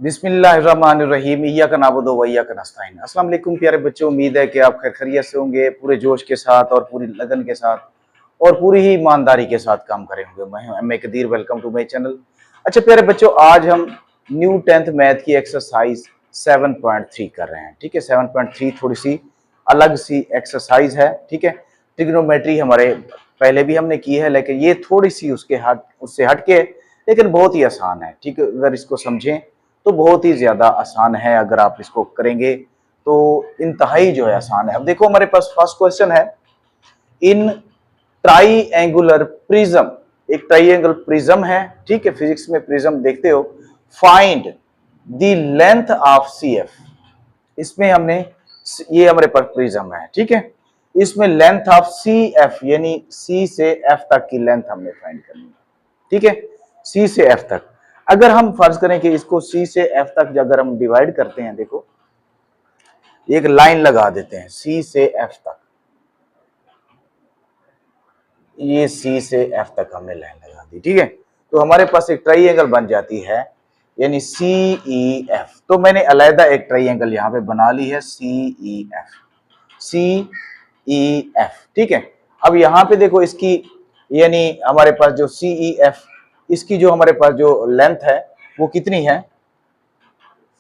बिस्मिल्लाहिर्रहमानिर्रहीम इय्याका नअबुदु व इय्याका नस्तईन। अस्सलाम वालेकुम प्यारे बच्चों, उम्मीद है कि आप खैर खैरियत से होंगे, पूरे जोश के साथ और पूरी लगन के साथ और पूरी ही ईमानदारी के साथ काम करे होंगे। मैं हूं M A. Qadir, welcome to my channel. अच्छा प्यारे बच्चों, आज हम न्यू 10th मैथ की एक्सरसाइज 7.3 कर रहे हैं। ठीक है, 7.3 थोड़ी सी अलग सी एक्सरसाइज है। ठीक है, ट्रिग्नोमेट्री हमारे पहले भी हमने की है, लेकिन ये थोड़ी सी उससे हटके लेकिन बहुत ही आसान है। ठीक है, अगर इसको समझें तो बहुत ही ज्यादा आसान है। अगर आप इसको करेंगे तो इंतहाई जो है आसान है। अब देखो, हमारे पास फर्स्ट क्वेश्चन है, इन ट्राईएंगुलर प्रिज्म, एक ट्राईएंगल प्रिज्म है। ठीक है, फिजिक्स में प्रिज्म देखते हो। Find the length of C F. इसमें हमने, ये हमारे पास प्रिज्म है। ठीक है, इसमें लेंथ ऑफ सी एफ यानी सी से एफ तक की लेंथ हमने फाइंड करनी है। ठीक है, सी से एफ तक। अगर हम फर्ज करें कि इसको सी से एफ तक अगर हम डिवाइड करते हैं, देखो एक लाइन लगा देते हैं सी से एफ तक, ये सी से एफ तक हमने लाइन लगा दी। ठीक है, तो हमारे पास एक ट्राइएंगल बन जाती है, यानी सी ई एफ। तो मैंने अलग एक ट्राइएंगल यहां पे बना ली है, सी ई एफ, सी ई एफ। ठीक है, अब यहां पे देखो इसकी, यानी हमारे पास जो सी ई एफ, इसकी जो हमारे पास जो लेंथ है वो कितनी है,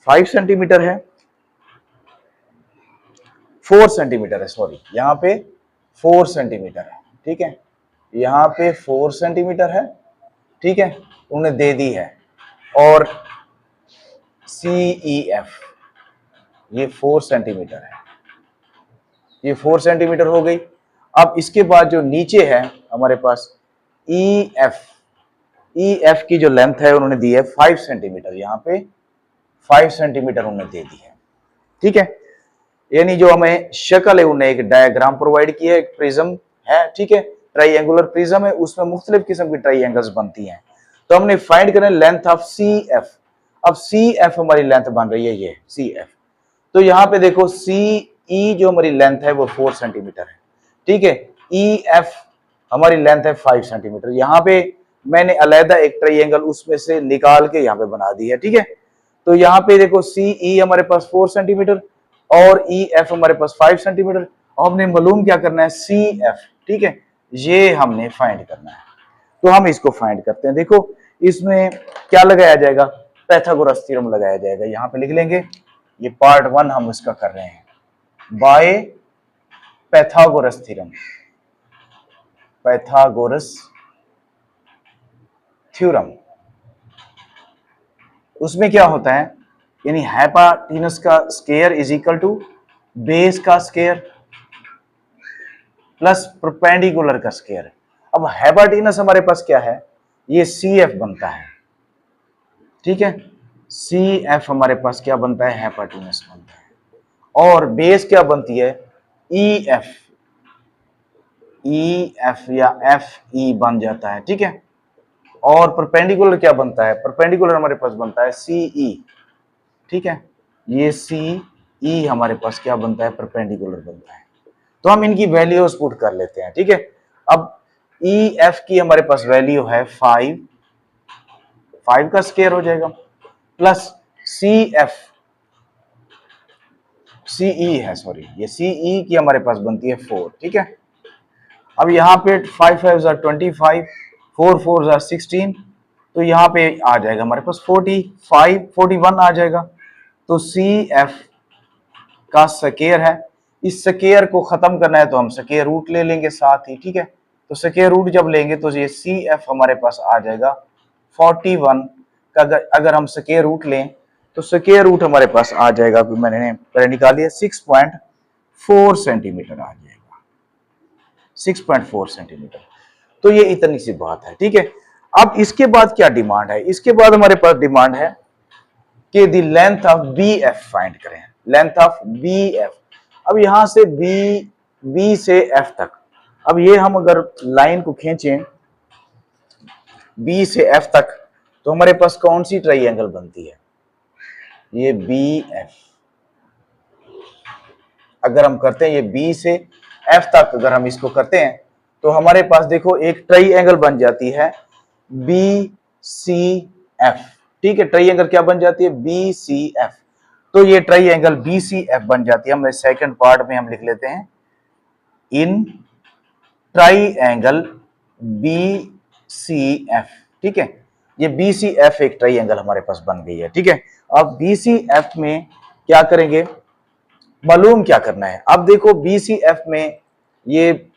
5 सेंटीमीटर है, 4 सेंटीमीटर है, सॉरी यहाँ पे 4 सेंटीमीटर है। ठीक है, यहाँ पे 4 सेंटीमीटर है। ठीक है, उन्हें दे दी है। और सी ई एफ ये 4 सेंटीमीटर है, ये 4 सेंटीमीटर हो गई। अब इसके बाद जो नीचे है हमारे पास ई एफ की जो लेंथ है उन्होंने दी है 5 सेंटीमीटर, यहाँ पे 5 सेंटीमीटर उन्होंने दे दी है। ठीक है, यानी जो हमें शक्ल है, उन्हें एक डायग्राम प्रोवाइड किया है, एक प्रिज्म है। ठीक है, ट्राइएंगुलर प्रिज्म है, उसमें मुख्तलिफ किस्म की ट्राइएंगल्स बनती हैं। तो हमने फाइंड करना लेंथ ऑफ सी एफ। अब सी एफ हमारी लेंथ बन रही है, ये सी एफ। तो यहाँ पे देखो सी ई जो हमारी लेंथ है वो 4 सेंटीमीटर है। ठीक है, ई एफ हमारी लेंथ है 5 सेंटीमीटर। यहाँ पे मैंने अलहदा एक ट्राइएंगल उसमें से निकाल के यहाँ पे बना दी है। ठीक है, तो यहाँ पे देखो सी ई हमारे पास 4 सेंटीमीटर और ई एफ हमारे पास 5 सेंटीमीटर। और हमने मालूम क्या करना है, सी एफ। ठीक है, ये हमने फाइंड करना है। तो हम इसको फाइंड करते हैं। देखो इसमें क्या लगाया जाएगा, पाइथागोरस थ्योरम लगाया जाएगा। यहाँ पे लिख लेंगे, ये पार्ट 1 हम इसका कर रहे हैं, by Pythagoras theorem, Pythagoras theorem. उसमें क्या होता है, यानी हाइपोटेनस का square is equal to base का स्क्वायर प्लस परपेंडिकुलर का स्क्वायर। अब हाइपोटेनस हमारे पास क्या है, ये सी एफ बनता है। ठीक है, सी एफ हमारे पास क्या बनता है, हाइपोटेनस बनता है। और बेस क्या बनती है, ई एफ, ई एफ या एफ ई बन जाता है। ठीक है, और परपेंडिकुलर क्या बनता है, परपेंडिकुलर हमारे पास बनता है सी ई। ठीक है, ये सी ई हमारे पास क्या बनता है, परपेंडिकुलर बनता है। तो हम इनकी वैल्यूज पुट कर लेते हैं। ठीक है, अब ई एफ की हमारे पास वैल्यू है 5 का स्क्वायर हो जाएगा, प्लस सी एफ, सी ई है, सॉरी ये सी ई की हमारे पास बनती है 4। ठीक है, अब यहाँ पे 5 5 25, 4 4 16, तो यहाँ पे आ जाएगा हमारे पास 45 41 आ जाएगा। तो सी एफ का स्क्वायर है, इस स्क्वायर को खत्म करना है तो हम स्क्वायर रूट ले लेंगे साथ ही। ठीक है, तो स्क्वायर रूट जब लेंगे तो ये सी एफ हमारे पास आ जाएगा 41 का। अगर हम स्क्वायर रूट लें तो स्क्वायर रूट हमारे पास आ जाएगा, मैंने पहले निकाल लिया, 6.4 सेंटीमीटर आ जाएगा, 6.4 सेंटीमीटर। तो ये इतनी सी बात है। ठीक है, अब इसके बाद क्या डिमांड है, इसके बाद हमारे पास डिमांड है कि the length of B F find करें, लेंथ ऑफ बी एफ। अब यहां से बी से एफ तक, अब ये हम अगर लाइन को खींचें बी से एफ तक, तो हमारे पास कौन सी ट्राइएंगल बनती है, ये बी एफ। अगर हम करते हैं ये बी से एफ तक, अगर हम इसको करते हैं तो हमारे पास देखो एक ट्राइएंगल बन जाती है बी सी एफ। ठीक है, ट्राइंगल क्या बन जाती है, BCF। तो ये ट्राइंगल BCF बन जाती है। हम सेकंड पार्ट में हम लिख लेते हैं, इन ट्राइंगल BCF। ठीक है, ये BCF एक ट्राइंगल हमारे पास बन गई है। ठीक है, अब BCF में क्या करेंगे, मालूम क्या करना है। अब देखो BCF में ये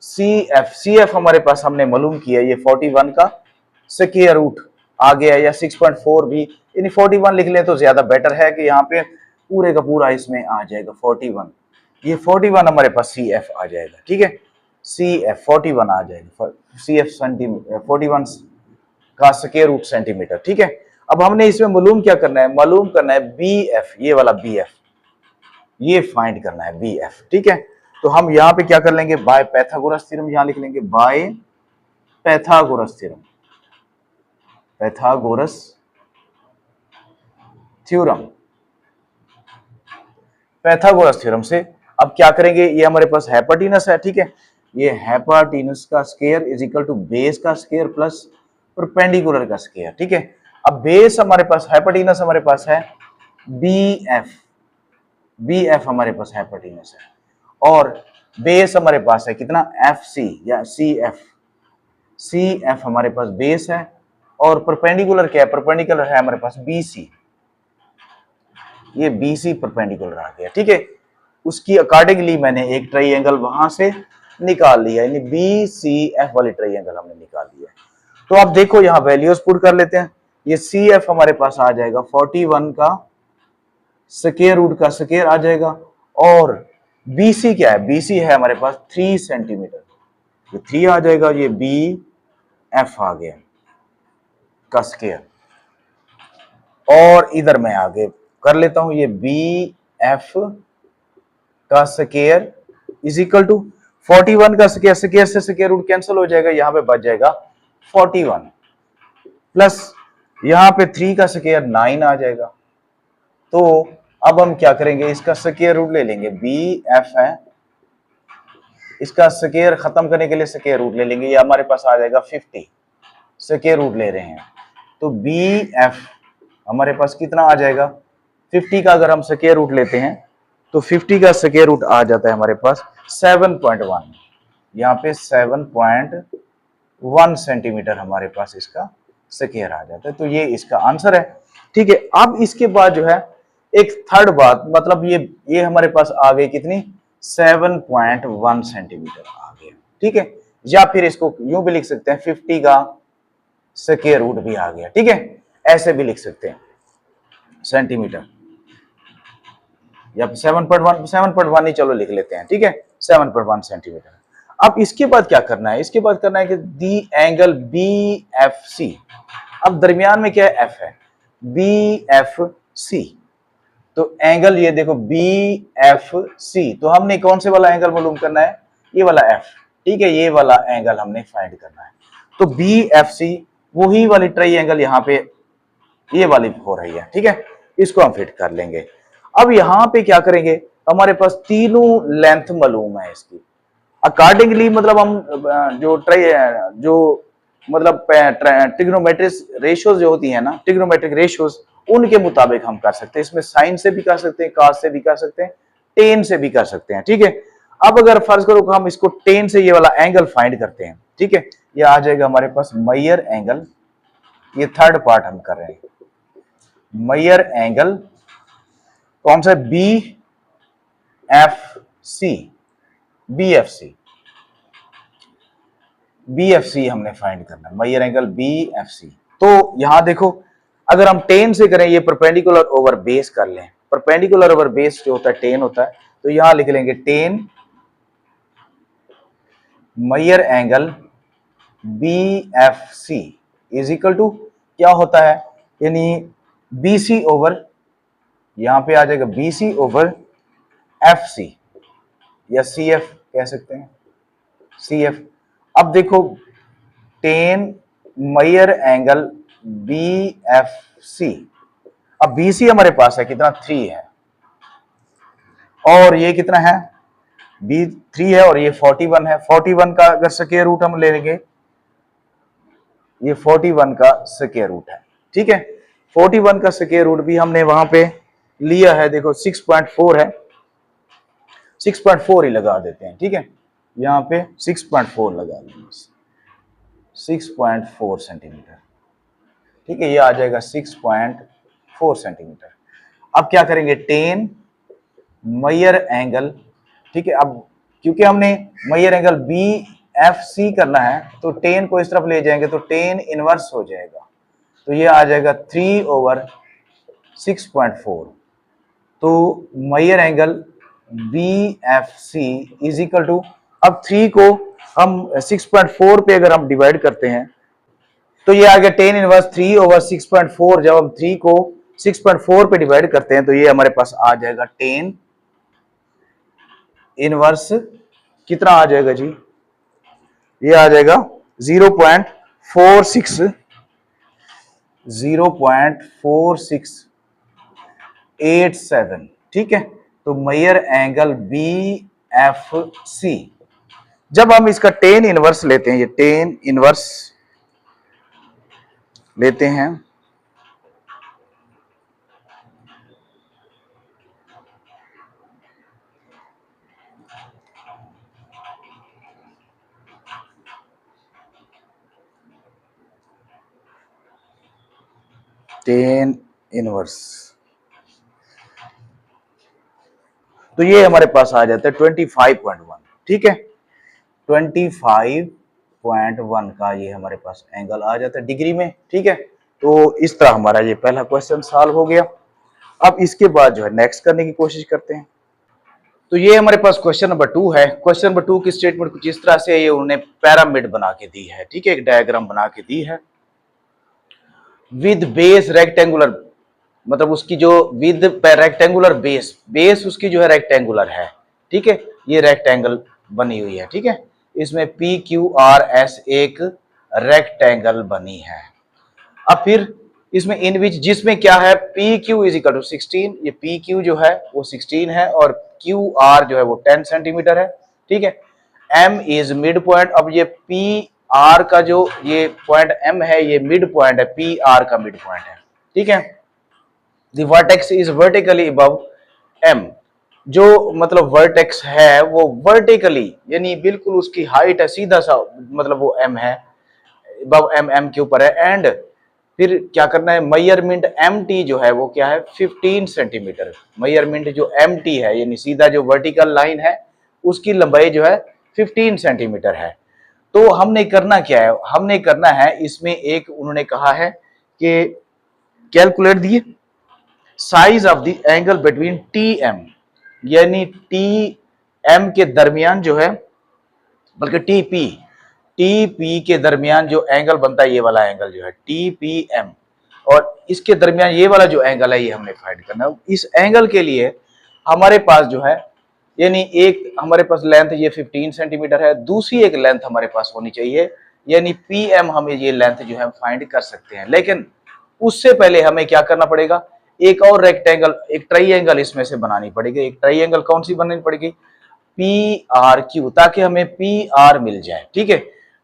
CF हमारे पास हमने मालूम किया, ये 41 का स्क्वायर रूट आ गया, या 6.4 भी, यानी 41 लिख लें तो ज्यादा बेटर है कि यहाँ पे पूरे का पूरा इसमें आ जाएगा 41। ये 41 हमारे पास CF आ जाएगा। ठीक है, CF 41 आ जाएगा, CF सेंटीमीटर 41 का स्क्वायर रूट सेंटीमीटर। ठीक है, अब हमने इसमें मालूम क्या करना है, मालूम करना है BF, ये वाला BF, ये फाइंड करना है BF। ठीक है, तो हम यहाँ पे क्या कर लेंगे, बाय पैथागोरस थ्योरम यहां लिख लेंगे, by Pythagoras theorem, Pythagoras theorem, Pythagoras theorem से अब क्या करेंगे, ये हमारे पास हाइपोटेनस है। ठीक है, ये हाइपोटेनस का square is equal to base का स्क्वायर प्लस परपेंडिकुलर का स्क्वायर। ठीक है, अब बेस हमारे पास, हाइपोटेनस हमारे पास है BF हमारे पास हाइपोटेनस है, और बेस हमारे पास है कितना, FC या CF हमारे पास बेस है, और परपेंडिकुलर क्या है, परपेंडिकुलर है हमारे पास BC, ये BC परपेंडिकुलर आ गया। ठीक है, उसकी अकॉर्डिंगली मैंने एक ट्राइंगल वहां से निकाल लिया, यानी BCF वाली ट्राइंगल हमने निकाल लिया। तो आप देखो यहाँ वैल्यूज पुट कर लेते हैं, ये CF हमारे पास आ जाएगा 41 का स्क्वायर रूट का स्क्वायर आ जाएगा, और BC क्या है, BC है हमारे पास 3 सेंटीमीटर, ये 3 आ जाएगा, ये BF आ गया का स्क्वायर, और इधर मैं आगे कर लेता हूं, ये BF का स्क्वायर इज इक्वल टू 41 का स्क्वायर, स्क्वायर से स्क्वायर रूट कैंसिल हो जाएगा, यहां पे बच जाएगा 41 प्लस यहां पे 3 का स्क्वायर 9 आ जाएगा। तो अब हम क्या करेंगे, इसका स्क्वायर रूट ले लेंगे, BF है, इसका स्क्वायर खत्म करने के लिए स्क्वायर रूट ले लेंगे, ये हमारे पास आ जाएगा 50, स्क्वायर रूट ले रहे हैं, तो BF हमारे पास कितना आ जाएगा, 50 का अगर हम स्क्वायर रूट लेते हैं तो 50 का स्क्वायर रूट आ जाता है हमारे पास 7.1, यहाँ पे 7.1 सेंटीमीटर हमारे पास इसका स्क्वायर आ जाता है। तो ये इसका आंसर है। ठीक है, अब इसके बाद जो है एक थर्ड बात, मतलब ये हमारे पास आ गई कितनी, 7.1 सेंटीमीटर आ गया। ठीक है, या फिर इसको यूं भी लिख सकते हैं, 50 का स्क्वायर रूट भी आ गया। ठीक है, ऐसे भी लिख सकते हैं सेंटीमीटर, या 7.1 ही चलो लिख लेते हैं। ठीक है, 7.1 सेंटीमीटर। अब इसके बाद क्या करना है, इसके बाद करना है कि दी एंगल BFC, अब दरमियान में क्या है, F है, BFC, तो एंगल ये देखो BFC, तो हमने कौन से वाला एंगल मालूम करना है, ये वाला F। ठीक है, ये वाला एंगल हमने फाइंड करना है, तो BFC वही वाली ट्राइंगल यहाँ पे ये वाली हो रही है। ठीक है, इसको हम फिट कर लेंगे। अब यहाँ पे क्या करेंगे, हमारे पास तीनों लेंथ मालूम है इसकी, अकॉर्डिंगली मतलब हम जो मतलब ट्रिग्नोमेट्रिक रेशियोज जो होती है ना, ट्रिग्नोमेट्रिक रेशियोज, उनके मुताबिक हम कर सकते हैं। इसमें साइन से भी कर सकते हैं, कॉस से भी कर सकते हैं, टेन से भी कर सकते हैं। ठीक है, अब अगर फर्ज करो कि हम इसको टेन से ये वाला एंगल फाइंड करते हैं, ठीक है, ये आ जाएगा हमारे पास मेयर एंगल, ये थर्ड पार्ट हम कर रहे हैं, मेयर एंगल कौन सा, BFC हमने फाइंड करना है, मेयर एंगल BFC। तो यहां देखो, अगर हम टेन से करें, ये परपेंडिकुलर ओवर बेस कर लें, परपेंडिकुलर ओवर बेस जो होता है टेन होता है, तो यहां लिख लेंगे tan measure angle BFC is equal to क्या होता है, यानी BC ओवर, यहां पे आ जाएगा BC ओवर FC, या CF कह सकते हैं, CF। अब देखो टेन मेयर एंगल BFC, अब BC हमारे पास है कितना, 3 है, और ये कितना है, B3 है, और ये 41 है। 41 का अगर स्क्वायर रूट हम ले लेंगे, ये 41 का स्क्वायर रूट है। ठीक है, 41 का स्क्वायर रूट भी हमने वहां पे लिया है, देखो 6.4 है, 6.4 ही लगा देते हैं, ठीक है, यहाँ पे 6.4 लगा देंगे, 6.4 सेंटीमीटर, ठीक है, ये आ जाएगा 6.4 सेंटीमीटर। अब क्या करेंगे, टेन मेजर एंगल, ठीक है, अब क्योंकि हमने measure angle B F C करना है तो टेन को इस तरफ ले जाएंगे तो टेन इनवर्स हो जाएगा, तो ये आ जाएगा 3/6.4। तो measure angle B F C is equal to, अब 3 को हम 6.4 पे अगर हम डिवाइड करते हैं तो ये आ गया टेन इनवर्स 3/6.4। जब हम 3 को 6.4 पे डिवाइड करते हैं तो ये हमारे पास आ जाएगा टेन इनवर्स, कितना आ जाएगा जी, ये आ जाएगा 0.4687, ठीक है। तो measure angle B F C, जब हम इसका टेन इनवर्स लेते हैं, ये टेन इनवर्स लेते हैं, टेन इनवर्स, तो ये हमारे पास आ जाता है 25.1, ठीक है, 25.1 का ये हमारे पास एंगल आ जाता है डिग्री में, ठीक है। तो इस तरह हमारा ये पहला क्वेश्चन सॉल्व हो गया। अब इसके बाद जो है नेक्स्ट करने की कोशिश करते हैं। तो ये हमारे पास क्वेश्चन नंबर 2 है। क्वेश्चन नंबर 2 की स्टेटमेंट कुछ इस तरह से ये उन्होंने पिरामिड बना के दी है, ठीक है, एक डायग्राम बना के दी है विद बेस रेक्टेंगुलर, मतलब उसकी जो विद रेक्टेंगुलर बेस, बेस उसकी जो है रेक्टेंगुलर है, ठीक है, ये रेक्टेंगल बनी हुई है, ठीक है, इसमें पी क्यू आर एस एक रेक्टेंगल बनी है। अब फिर इसमें इन विच, जिसमें क्या है, P Q is equal to 16, ये पी क्यू जो है वो 16 है और क्यू आर जो है वो 10 सेंटीमीटर है, ठीक है। एम इज मिड पॉइंट, अब ये पी आर का जो ये पॉइंट एम है ये मिड पॉइंट है, पी आर का मिड पॉइंट है, ठीक है। The vertex is vertically above M, जो मतलब वर्टेक्स है वो वर्टिकली यानी बिल्कुल उसकी हाइट है, सीधा सा मतलब वो एम है, अबव एम, एम के ऊपर है। एंड फिर क्या करना है, मेजरमेंट एम टी जो है वो क्या है 15 सेंटीमीटर, मेजरमेंट जो एम टी है यानी सीधा जो वर्टिकल लाइन है उसकी लंबाई जो है 15 सेंटीमीटर है। तो हमने करना क्या है, हमने करना है इसमें एक उन्होंने कहा है कि कैलकुलेट दिए size of the angle between T M, यानी टी एम के दरमियान जो है, बल्कि टी पी के दरमियान जो एंगल बनता है, ये वाला एंगल जो है टी पी एम, और इसके दरमियान ये वाला जो एंगल है ये हमने फाइंड करना है। इस एंगल के लिए हमारे पास जो है, यानी एक हमारे पास लेंथ ये 15 सेंटीमीटर है, दूसरी एक लेंथ हमारे पास होनी चाहिए, यानी पी एम, हमें ये लेंथ जो है फाइंड कर सकते हैं। लेकिन उससे पहले हमें क्या करना पड़ेगा, एक और रेक्टेंगल, एक ट्राइएंगल इसमें से बनानी पड़ेगी। एक ट्राइएंगल कौन सी बनानी पड़ेगी, पी आर क्यू, ताकि हमें पी आर मिल जाए, ठीक है।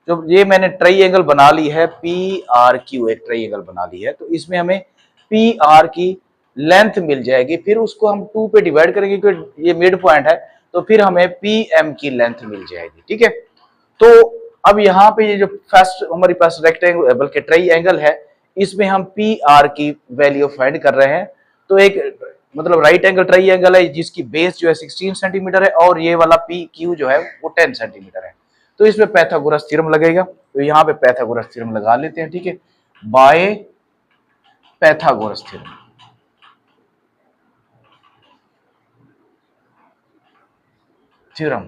तो ये मैंने ट्राइएंगल बना ली है, पी आर क्यू एक ट्राइएंगल बना ली है, तो इसमें हमें पी आर की लेंथ मिल जाएगी, फिर उसको हम 2 पे डिवाइड करेंगे क्योंकि ये मिड पॉइंट है, तो फिर हमें पी एम की लेंथ मिल जाएगी, ठीक है। तो अब यहाँ पे ये जो फर्स्ट हमारे पास रेक्टेंगल बल्कि ट्राइएंगल है, इसमें हम पी आर की वैल्यू फाइंड कर रहे हैं। तो एक मतलब राइट एंगल ट्राइएंगल है जिसकी बेस जो है 16 सेंटीमीटर है और ये वाला पी क्यू जो है वो 10 सेंटीमीटर है, तो इसमें पाइथागोरस थ्योरम लगेगा। तो यहाँ पे पाइथागोरस थ्योरम लगा लेते हैं, ठीक है, बाय पाइथागोरस थ्योरम। थ्योरम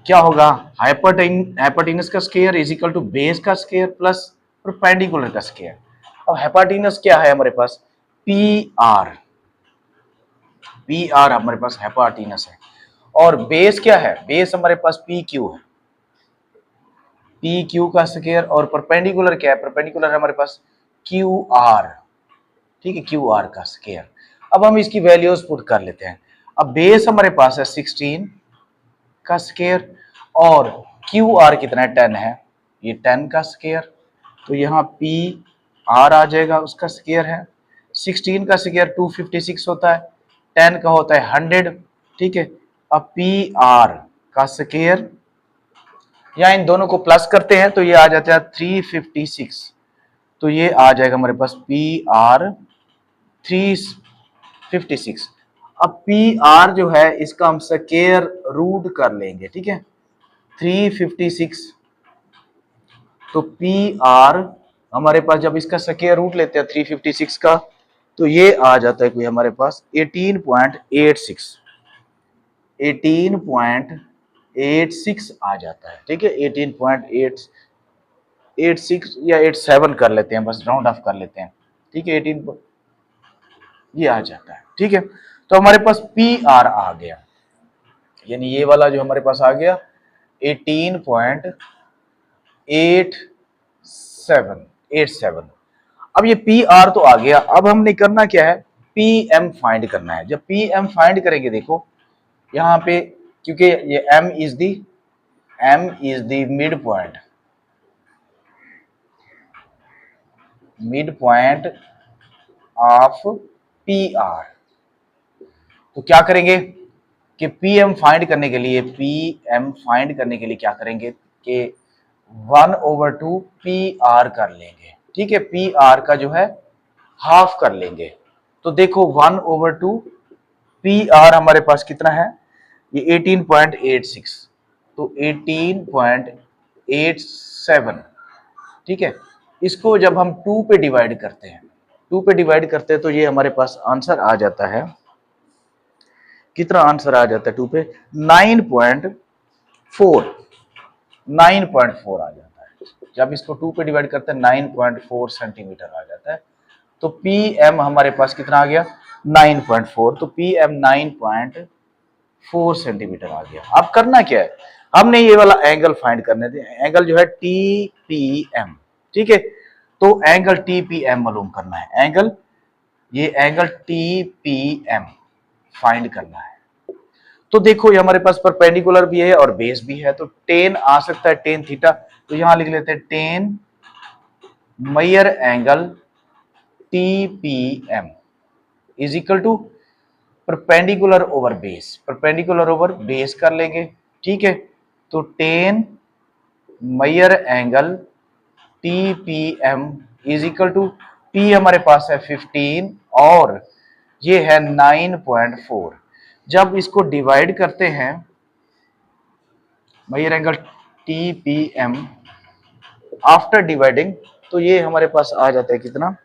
क्या होगा, हाइपोटेनस का square is equal to base का स्क्वायर प्लस परपेंडिकुलर का स्क्वायर। अब हाइपोटेनस क्या है हमारे पास, पी आर हमारे पास हाइपोटेनस है, और बेस क्या है, बेस हमारे पास पी क्यू है, पी क्यू का स्क्वायर, और परपेंडिकुलर क्या है, परपेंडिकुलर है हमारे पास क्यू आर, ठीक है, क्यू आर का स्क्वायर। अब हम इसकी वैल्यूज पुट कर लेते हैं। अब बेस हमारे पास है 16 का स्क्वायर और क्यू आर कितना है 10 है, ये 10 का स्क्वायर। तो यहाँ P आर आ जाएगा, उसका स्क्वायर है। 16 का स्क्वायर 256 होता है, 10 का होता है 100, ठीक है। अब पी आर का स्क्वायर, या इन दोनों को प्लस करते हैं तो ये आ जाता है 356, तो ये आ जाएगा हमारे पास पी आर 356। अब पी आर जो है इसका हम स्क्वायर रूट कर लेंगे, ठीक है। 356, तो पी आर हमारे पास जब इसका स्क्वायर रूट लेते हैं 356 का, तो ये आ जाता है कोई हमारे पास 18.86, 18.86 आ जाता है, ठीक है। 18.86 या 87 कर लेते हैं, बस राउंड ऑफ कर लेते हैं, ठीक है। 18 ये आ जाता है, ठीक है। तो हमारे पास पी आर आ गया, यानी ये वाला जो हमारे पास आ गया 18.87। अब ये पी आर तो आ गया, अब हमने करना क्या है, पी एम फाइंड करना है। जब पी एम फाइंड करेंगे, देखो यहाँ पे, क्योंकि ये M is the mid point of P R, तो क्या करेंगे कि पी एम फाइंड करने के लिए क्या करेंगे कि 1/2 पी आर कर लेंगे, ठीक है। पी आर का जो है हाफ कर लेंगे, तो देखो 1/2 पी आर हमारे पास कितना है, ये 18.86, तो 18.87, ठीक है। इसको जब हम 2 पे डिवाइड करते हैं, तो ये हमारे पास आंसर आ जाता है, कितना आंसर आ जाता है 2 पे, 9.4 आ जाता है। जब इसको 2 पे डिवाइड करते हैं 9.4 सेंटीमीटर आ जाता है, तो पी एम हमारे पास कितना आ गया 9.4, तो पी एम 9.4 सेंटीमीटर आ गया। अब करना क्या है, हमने ये वाला एंगल फाइंड करने थे, एंगल जो है टी पी एम, ठीक है। तो एंगल टी पी एम मालूम करना है, ये angle T P M find करना है। तो देखो ये हमारे पास परपेंडिकुलर भी है और बेस भी है, तो टेन आ सकता है, टेन थीटा, तो यहां लिख लेते हैं tan measure angle T P M is equal to perpendicular over base कर लेंगे, ठीक है। तो tan measure angle T P M is equal to, P हमारे पास है 15 और ये है 9.4। जब इसको डिवाइड करते हैं measure angle T P M after dividing, तो ये हमारे पास आ जाता है कितना,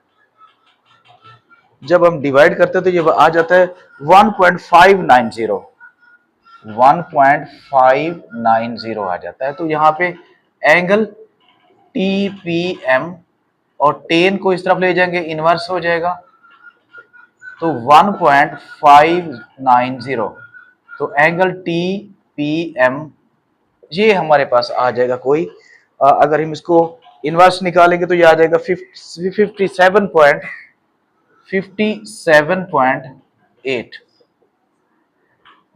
जब हम डिवाइड करते हैं तो ये आ जाता है 1.590 आ जाता है। तो यहाँ पे एंगल टी पी एम और 10 को इस तरफ ले जाएंगे, इनवर्स हो जाएगा, तो 1.590, तो एंगल टी पी एम ये हमारे पास आ जाएगा कोई, अगर हम इसको इनवर्स निकालेंगे तो ये आ जाएगा 57.8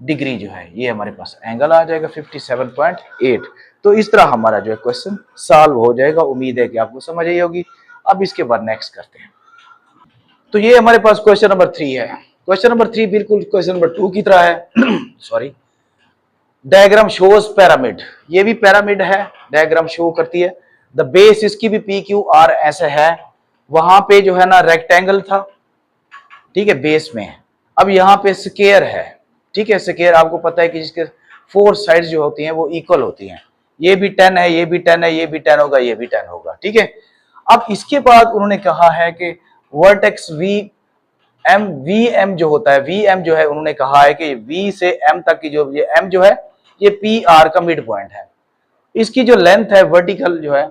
डिग्री जो है, ये हमारे पास एंगल आ जाएगा 57.8। तो इस तरह हमारा जो है क्वेश्चन सॉल्व हो जाएगा। उम्मीद है कि आपको समझ आई होगी। अब इसके बाद नेक्स्ट करते हैं। तो ये हमारे पास क्वेश्चन नंबर 3 है। क्वेश्चन नंबर 3 बिल्कुल क्वेश्चन नंबर 2 की तरह है। सॉरी, डायग्राम शोज पिरामिड, ये भी पिरामिड है, डायग्राम शो करती है। द बेस इसकी भी पी क्यू आर ऐसे है, वहां पे जो है ना रेक्टेंगल था, ठीक है, बेस में। अब यहाँ पे स्क्वायर है, ठीक है। स्क्वायर आपको पता है कि जिसके 4 साइड्स जो होती हैं वो इक्वल होती हैं, ये भी 10 है, ये भी 10 है, ये भी 10 होगा, ये भी 10 होगा, ठीक है। अब इसके बाद उन्होंने कहा है कि वर्टेक्स वी एम जो होता है, वी एम जो है, उन्होंने कहा है कि वी से एम तक की जो ये एम जो है ये पी आर का मिड पॉइंट है। इसकी जो लेंथ है वर्टिकल जो है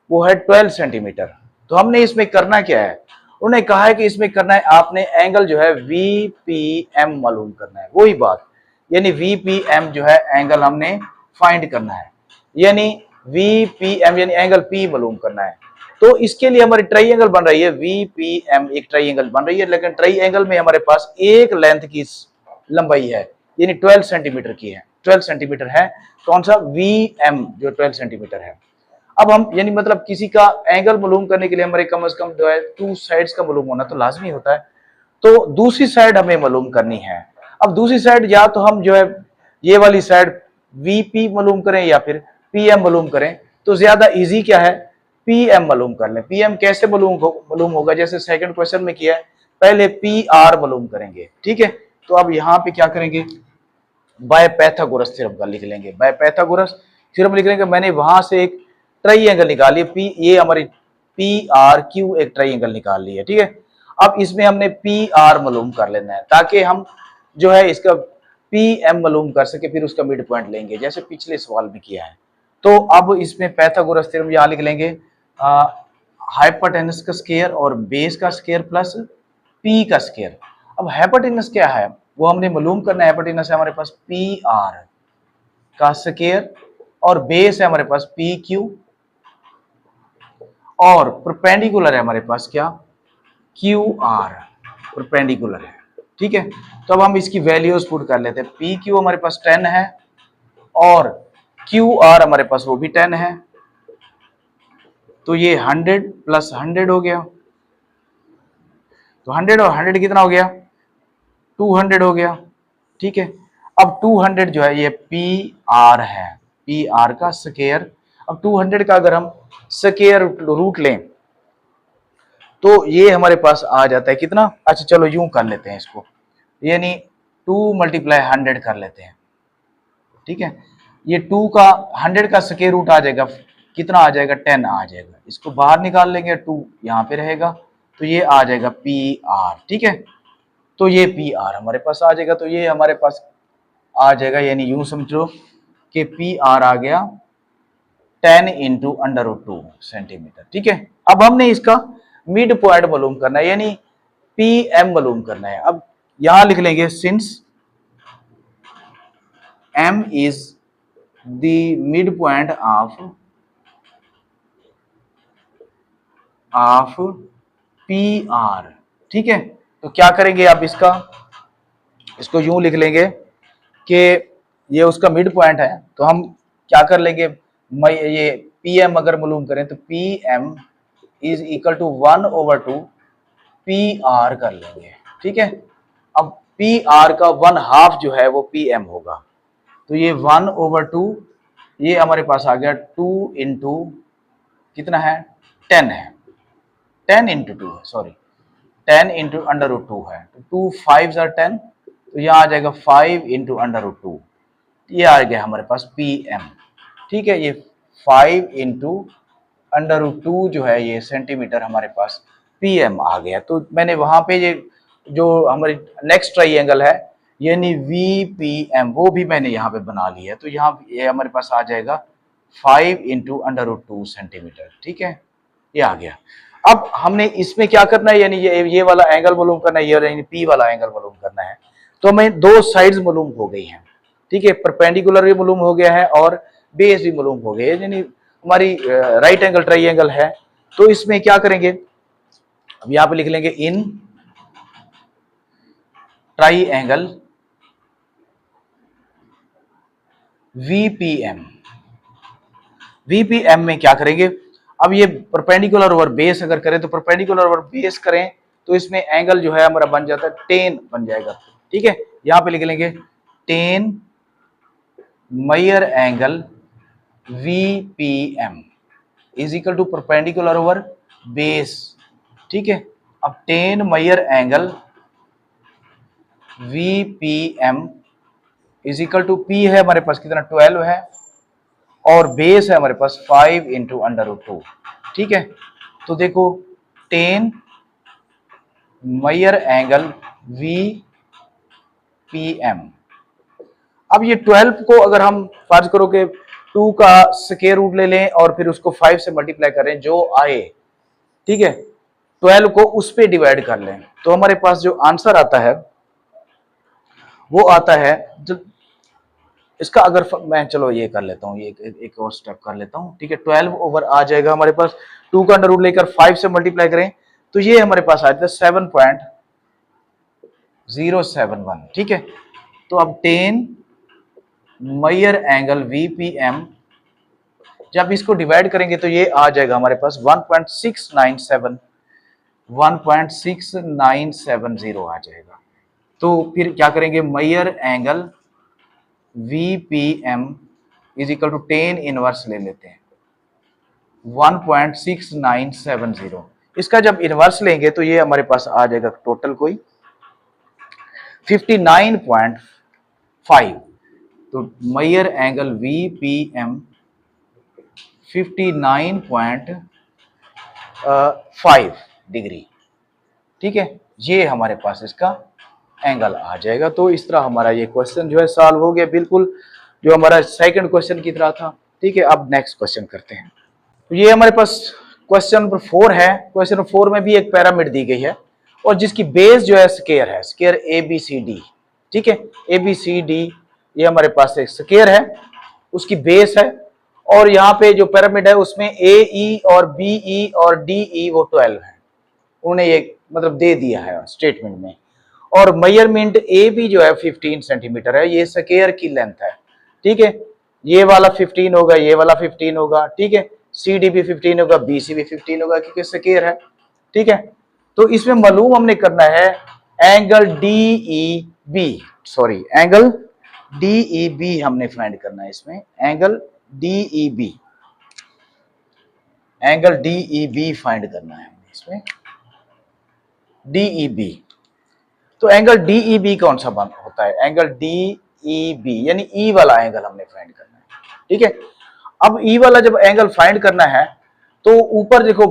वो है 12 सेंटीमीटर। तो हमने इसमें करना क्या है, उन्होंने कहा है कि इसमें करना है आपने एंगल जो है वी पी एम मालूम करना है, वही बात, यानी वी पी एम जो है एंगल हमने फाइंड करना है, यानी वी पी एम यानी एंगल पी मालूम करना है। तो इसके लिए हमारी ट्राइंगल बन रही है वी पी एम, एक ट्राइंगल बन रही है, लेकिन ट्राइंगल में हमारे पास एक लेंथ की लंबाई है, यानी 12 सेंटीमीटर की है, 12 सेंटीमीटर है। कौन सा, वी एम जो 12 सेंटीमीटर है। अब हम यानी मतलब किसी का एंगल मालूम करने के लिए हमारे कम से कम जो है 2 साइड्स का मालूम होना तो लाजमी होता है। तो दूसरी साइड हमें मालूम करनी है। अब दूसरी साइड या तो हम जो है ये वाली साइड वीपी मालूम करें या फिर पीएम मालूम करें, तो ज्यादा इजी क्या है, पीएम मालूम कर लें। पीएम कैसे मालूम होगा, जैसे सेकंड क्वेश्चन में किया है, पहले पी आर मालूम करेंगे, ठीक है। तो अब यहाँ पे क्या करेंगे, बाय पैथागोरस थ्योरम का लिख लेंगे, बाय पैथागोरस थ्योरम लिख लेंगे। मैंने वहां से एक ट्राइएंगल निकाली, पी ये हमारी पी आर क्यू एक ट्राइएंगल निकाल ली है, ठीक है। अब इसमें हमने पी आर मालूम कर लेना है ताकि हम जो है इसका पी एम मालूम कर सके, फिर उसका मिड पॉइंट लेंगे जैसे पिछले सवाल में किया है। तो अब इसमें पैथागोरस थ्योरम यहाँ लिख लेंगे, हाइपोटेनस का स्क्वायर और बेस का स्क्वायर प्लस पी का स्क्वायर। अब हाइपोटेनस क्या है वो हमने मालूम करना है। हाइपोटेनस है हमारे पास पी आर का स्क्वायर और बेस है हमारे पास पी क्यू और परपेंडिकुलर है हमारे पास क्या, क्यू आर परपेंडिकुलर है, ठीक है। तो अब हम इसकी वैल्यूज पुट कर लेते हैं। पी क्यू हमारे पास 10 है और क्यू आर हमारे पास वो भी 10 है, तो ये 100 प्लस 100 हो गया। तो 100 और 100 कितना हो गया, 200 हो गया, ठीक है। अब 200 जो है ये पी आर है, पी आर का स्क्वायर। अब 200 का अगर हम स्क्वायर रूट लें तो ये हमारे पास आ जाता है कितना, अच्छा चलो यूं कर लेते हैं इसको, यानी 2 × 100 कर लेते हैं, ठीक है। ये 2 का 100 का स्क्वायर रूट आ जाएगा, कितना आ जाएगा, 10 आ जाएगा। इसको बाहर निकाल लेंगे, 2 यहाँ पे रहेगा, तो ये आ जाएगा पी आर, ठीक है। तो ये पी आर हमारे पास आ जाएगा, तो ये हमारे पास आ जाएगा, यानी यूं समझो कि पी आर आ गया 10 × √2 सेंटीमीटर, ठीक है। अब हमने इसका मिड पॉइंट मालूम करना है, यानी पी एम मालूम करना है। अब यहां लिख लेंगे since M is the mid point of P R, ठीक है। तो क्या करेंगे, आप इसको यूं लिख लेंगे कि ये उसका मिड पॉइंट है, तो हम क्या कर लेंगे, ये पी एम अगर मालूम करें तो P M is equal to 1/2 P R कर लेंगे, ठीक है। अब पी आर का 1/2 जो है वो पी एम होगा, तो ये 1/2 ये हमारे पास आ गया 2 इंटू कितना है, 10 है, 10 इंटू 2 है, सॉरी 10 इंटू √2 है, तो 2 5 are 10, तो यहाँ आ जाएगा 5 इंटू √2, ये आ गया हमारे पास पी एम, ठीक है। ये 5 इंटू √2 जो है ये सेंटीमीटर हमारे पास पी एम आ गया। तो मैंने वहां पे ये जो हमारी नेक्स्ट ट्राइएंगल है यानी वी पी एम वो भी मैंने यहाँ पे बना लिया है, तो यहाँ ये हमारे पास आ जाएगा 5 इंटू √2 सेंटीमीटर, ठीक है, ये आ गया। अब हमने इसमें क्या करना है, यानी ये वाला एंगल मालूम करना है, यानी पी वाला एंगल मालूम करना है। तो हमें दो साइड्स मालूम हो गई हैं, ठीक है, परपेंडिकुलर भी मालूम हो गया है और बेस भी मालूम हो गया है, यानी हमारी राइट एंगल ट्राइएंगल है। तो इसमें क्या करेंगे, अब यहां पे लिख लेंगे इन ट्राइएंगल वीपीएम। वीपीएम में क्या करेंगे, अब ये परपेंडिकुलर ओवर बेस अगर करें तो परपेंडिकुलर ओवर बेस करें तो इसमें एंगल जो है हमारा बन जाता है 10 बन जाएगा, ठीक है। यहां पे लिख लेंगे 10 measure angle V P M is equal to perpendicular over base, ठीक है। अब 10 measure angle V P M is equal to P है हमारे पास कितना 12 है और बेस है हमारे पास 5 इंटू √2, ठीक है। तो देखो 10 measure angle V P M. अब ये 12 को अगर हम फर्ज करो कि 2 का स्क्वायर रूट ले लें और फिर उसको 5 से मल्टीप्लाई करें जो आए, ठीक है, 12 को उस पे डिवाइड कर लें तो हमारे पास जो आंसर आता है वो आता है, जो इसका अगर मैं चलो ये कर लेता हूँ, ये एक और स्टेप कर लेता हूँ, ठीक है। 12 ओवर आ जाएगा हमारे पास, 2 का अंडर रूट लेकर 5 से मल्टीप्लाई करें तो ये हमारे पास आ जाता है 7.071, ठीक है। तो अब 10 मेजर एंगल वीपीएम जब इसको डिवाइड करेंगे तो ये आ जाएगा हमारे पास 1.697 आ जाएगा। तो फिर क्या करेंगे, measure angle VPM is equal to 10 inverse ले लेते हैं 1.6970। इसका जब इनवर्स लेंगे तो ये हमारे पास आ जाएगा टोटल कोई 59.5। तो मेयर एंगल VPM 59.5 डिग्री, ठीक है, ये हमारे पास इसका एंगल आ जाएगा। तो इस तरह हमारा ये क्वेश्चन जो है सॉल्व हो गया, बिल्कुल जो हमारा सेकंड क्वेश्चन की तरह था, ठीक है। अब नेक्स्ट क्वेश्चन करते हैं। तो ये हमारे पास क्वेश्चन नंबर 4 है। क्वेश्चन नंबर 4 में भी एक पिरामिड दी गई है और जिसकी बेस जो है स्क्वायर है, स्क्वायर ABCD, ठीक है, ABCD ये हमारे पास एक स्क्वायर है, उसकी बेस है और यहाँ पे जो पिरामिड है उसमें AE और BE और DE वो 12 है, उन्हें ये मतलब दे दिया है स्टेटमेंट में। और मेजरमेंट AB जो है 15 सेंटीमीटर है, ये स्क्वायर की लेंथ है, ठीक है, ये वाला 15 होगा, ये वाला 15 होगा, ठीक है, CD भी 15 होगा, BC भी 15 होगा क्योंकि स्क्वायर है, ठीक है। तो इसमें मालूम हमने करना है angle DEB, sorry angle DEB हमने फाइंड करना है इसमें, एंगल DEB फाइंड करना है इसमें, DEB। तो एंगल DEB कौन सा होता है, एंगल DEB यानी E वाला एंगल हमने फाइंड करना है, ठीक है। अब E वाला जब एंगल फाइंड करना है तो ऊपर देखो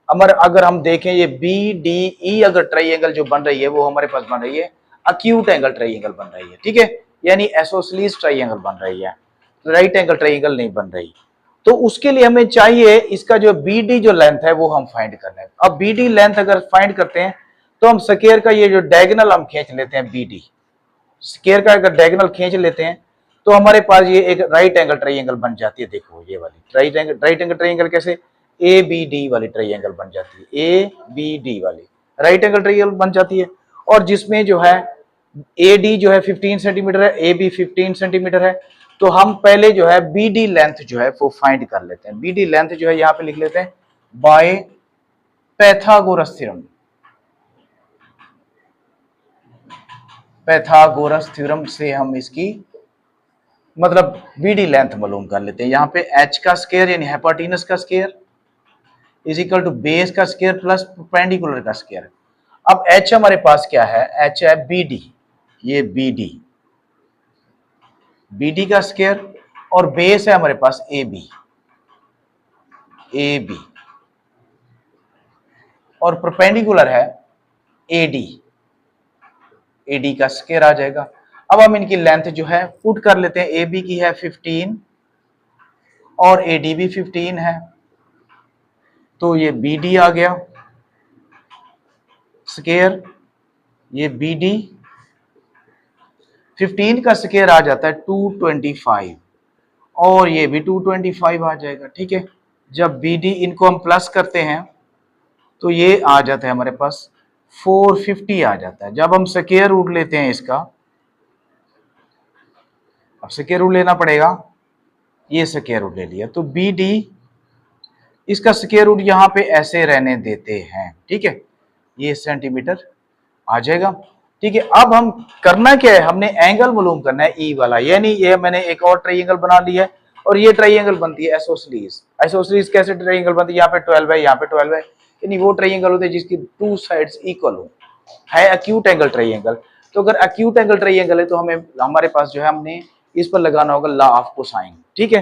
हमारे, अगर हम देखें ये BDE अगर ट्राइंगल जो बन रही है वो हमारे पास बन रही है अक्यूट एंगल ट्राइंगल बन रही है, ठीक है, यानी एसोसिएलिस ट्राइंगल बन रही है, राइट एंगल ट्राइंगल नहीं बन रही। तो उसके लिए हमें चाहिए इसका जो BD जो लेंथ है वो हम फाइंड करना है। अब BD लेंथ अगर फाइंड करते हैं तो हम स्क्वायर का ये जो डायगोनल हम खींच लेते हैं, BD स्क्वायर का अगर डायगोनल खींच लेते हैं तो हमारे पास ये एक राइट एंगल ट्राइंगल बन जाती है। देखो ये वाली राइट एंगल ट्राइंगल कैसे, ABD वाली ट्राइंगल बन जाती है, ABD वाली राइट एंगल ट्राइंगल बन जाती है। और जिसमें जो है AD जो है 15 सेंटीमीटर है, AB 15 सेंटीमीटर है। तो हम पहले जो है BD लेंथ जो है वो फाइंड कर लेते हैं। BD लेंथ जो है यहाँ पे लिख लेते हैं by Pythagoras theorem, Pythagoras theorem से हम इसकी मतलब BD लेंथ मालूम कर लेते हैं। यहाँ पे H का स्क्वायर यानी हाइपोटेनस का square is equal to base का स्क्वायर प्लस परपेंडिकुलर का स्क्वायर। अब H हमारे पास क्या है, H है BD, ये BD का स्क्वायर और बेस है हमारे पास AB और परपेंडिकुलर है AD का स्क्वायर आ जाएगा। अब हम इनकी लेंथ जो है पुट कर लेते हैं, AB की है 15 और AD भी 15 है, तो ये BD आ गया स्क्वायर, ये BD 15 का स्क्वायर आ जाता है 225 और ये भी 225 आ जाएगा, ठीक है। जब BD इनको हम प्लस करते हैं तो ये आ जाता है हमारे पास 450 आ जाता है। जब हम स्क्वायर रूट लेते हैं इसका, अब स्क्वायर रूट लेना पड़ेगा, ये स्क्वायर रूट ले लिया तो BD इसका स्क्वायर रूट यहाँ पे ऐसे रहने देते हैं, ठीक है, ये सेंटीमीटर आ जाएगा, ठीक है। अब हम करना क्या है, हमने एंगल मालूम करना है E वाला, यानी ये मैंने एक और ट्राइंगल बना लिया है और ये ट्राइंगल बनती है एसोसिएलिस कैसे ट्राइंगल बनती है, यहाँ पे 12 है, यहाँ पे 12 है, यानी वो ट्राइंगल होते हैं जिसकी टू साइड्स इक्वल हो, है अक्यूट एंगल ट्राइंगल। तो अगर अक्यूट एंगल ट्राइंगल है तो हमें हमारे पास जो है हमने इस पर लगाना होगा लॉ ऑफ कोसाइन, ठीक है।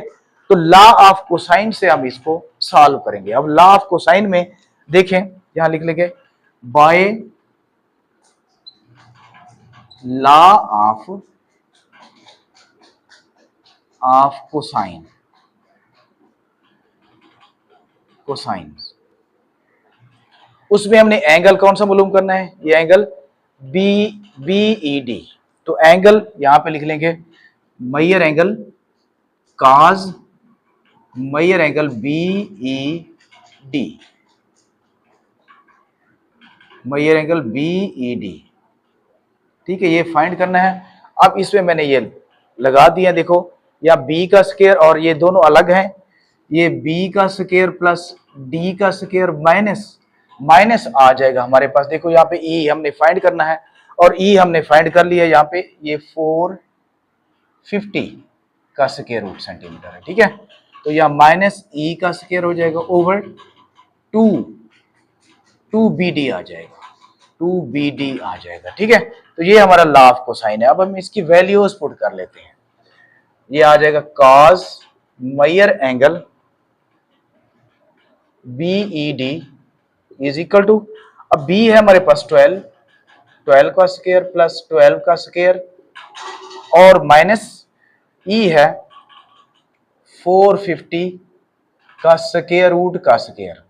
तो लॉ ऑफ कोसाइन से हम इसको सॉल्व करेंगे। अब लॉ ऑफ कोसाइन में देखें, यहां लिख लेंगे बाय लॉ ऑफ कोसाइन, उसमें हमने एंगल कौन सा मालूम करना है, ये एंगल BED। तो एंगल यहां पे लिख लेंगे measure angle cos measure angle BED, measure angle BED, ठीक है, ये फाइंड करना है। अब इसमें मैंने ये लगा दिया, देखो यहाँ B का स्क्वायर और ये दोनों अलग हैं, ये b का स्क्वायर प्लस d का स्क्वायर माइनस माइनस आ जाएगा हमारे पास। देखो यहाँ पे e हमने फाइंड करना है और e हमने फाइंड कर लिया। यहाँ पे ये 450 का स्क्वायर रूट सेंटीमीटर है, ठीक है। तो यहाँ माइनस e का स्क्वायर हो जाएगा ओवर 2bd आ जाएगा, 2bd आ जाएगा, ठीक है। तो ये हमारा लॉ ऑफ कोसाइन है। अब हम इसकी वैल्यूज पुट कर लेते हैं। ये आ जाएगा cos measure angle BED is equal to, अब b है हमारे पास 12, 12 का स्क्वायर प्लस 12 का स्क्वायर और माइनस e है 450 का स्क्वायर रूट का स्क्वायर,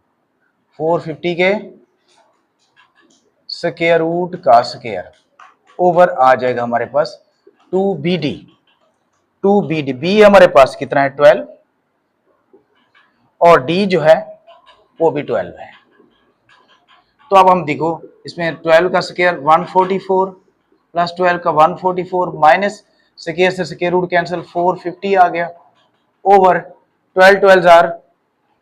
450 के स्क्वायर रूट का स्क्वायर ओवर आ जाएगा हमारे पास 2bd, 2bd। b हमारे पास कितना है 12 और d जो है वो भी 12 है। तो अब हम देखो इसमें 12 का स्क्वायर 144 प्लस 12 का 144 माइनस स्क्वायर से स्क्वायर रूट कैंसिल 450 आ गया ओवर 12 12 आर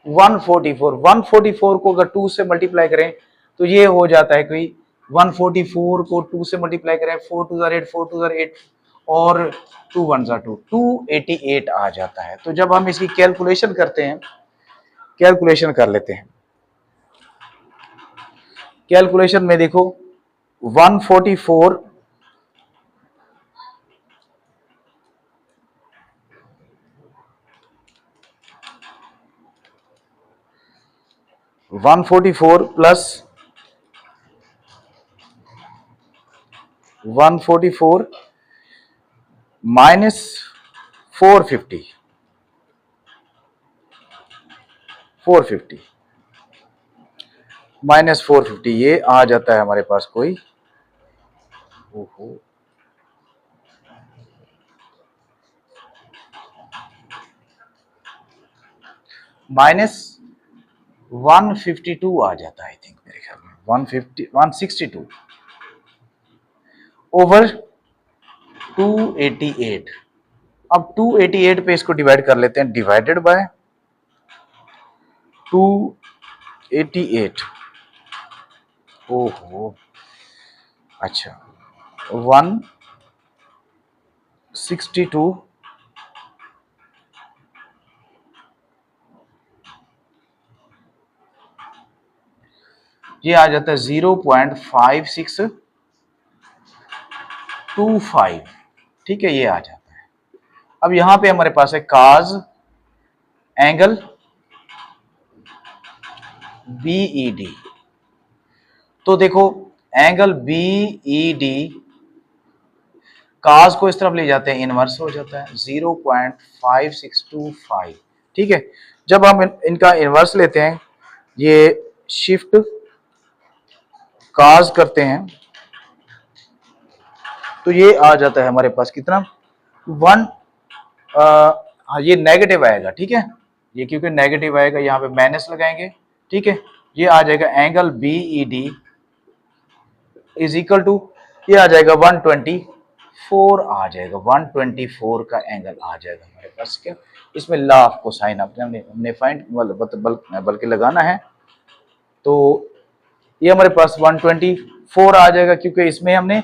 144। 144 को अगर 2 से मल्टीप्लाई करें तो ये हो जाता है कोई 144 को 2 से मल्टीप्लाई करें 4 2 8 4 2 8 और 2 1 2 288 आ जाता है। तो जब हम इसकी कैलकुलेशन करते हैं, कैलकुलेशन कर लेते हैं। कैलकुलेशन में देखो 144 प्लस 144 माइनस 450 माइनस 450 ये आ जाता है हमारे पास कोई माइनस 152 आ जाता है आई थिंक, मेरे ख्याल में 162 ओवर 288। अब 288 पे इसको डिवाइड कर लेते हैं, डिवाइडेड बाय 288। ओहो अच्छा 162 ये आ जाता है 0.5625, ठीक है, ये आ जाता है। अब यहां पे हमारे पास है cos एंगल BED। तो देखो एंगल BED cos को इस तरफ ले जाते हैं इनवर्स हो जाता है 0.5625, ठीक है। जब हम इनका इनवर्स लेते हैं, ये शिफ्ट cos करते हैं तो ये आ जाता है हमारे पास कितना 1, हाँ ये नेगेटिव आएगा, ठीक है। ये क्योंकि नेगेटिव आएगा यहाँ पे माइनस लगाएंगे, ठीक है। ये आ जाएगा angle BED is equal to, ये आ जाएगा 124 आ जाएगा, 124 का एंगल आ जाएगा हमारे पास। क्या इसमें लॉ ऑफ कोसाइन हमने फाइंड बल्कि लगाना है। तो ये हमारे पास 124 आ जाएगा क्योंकि इसमें हमने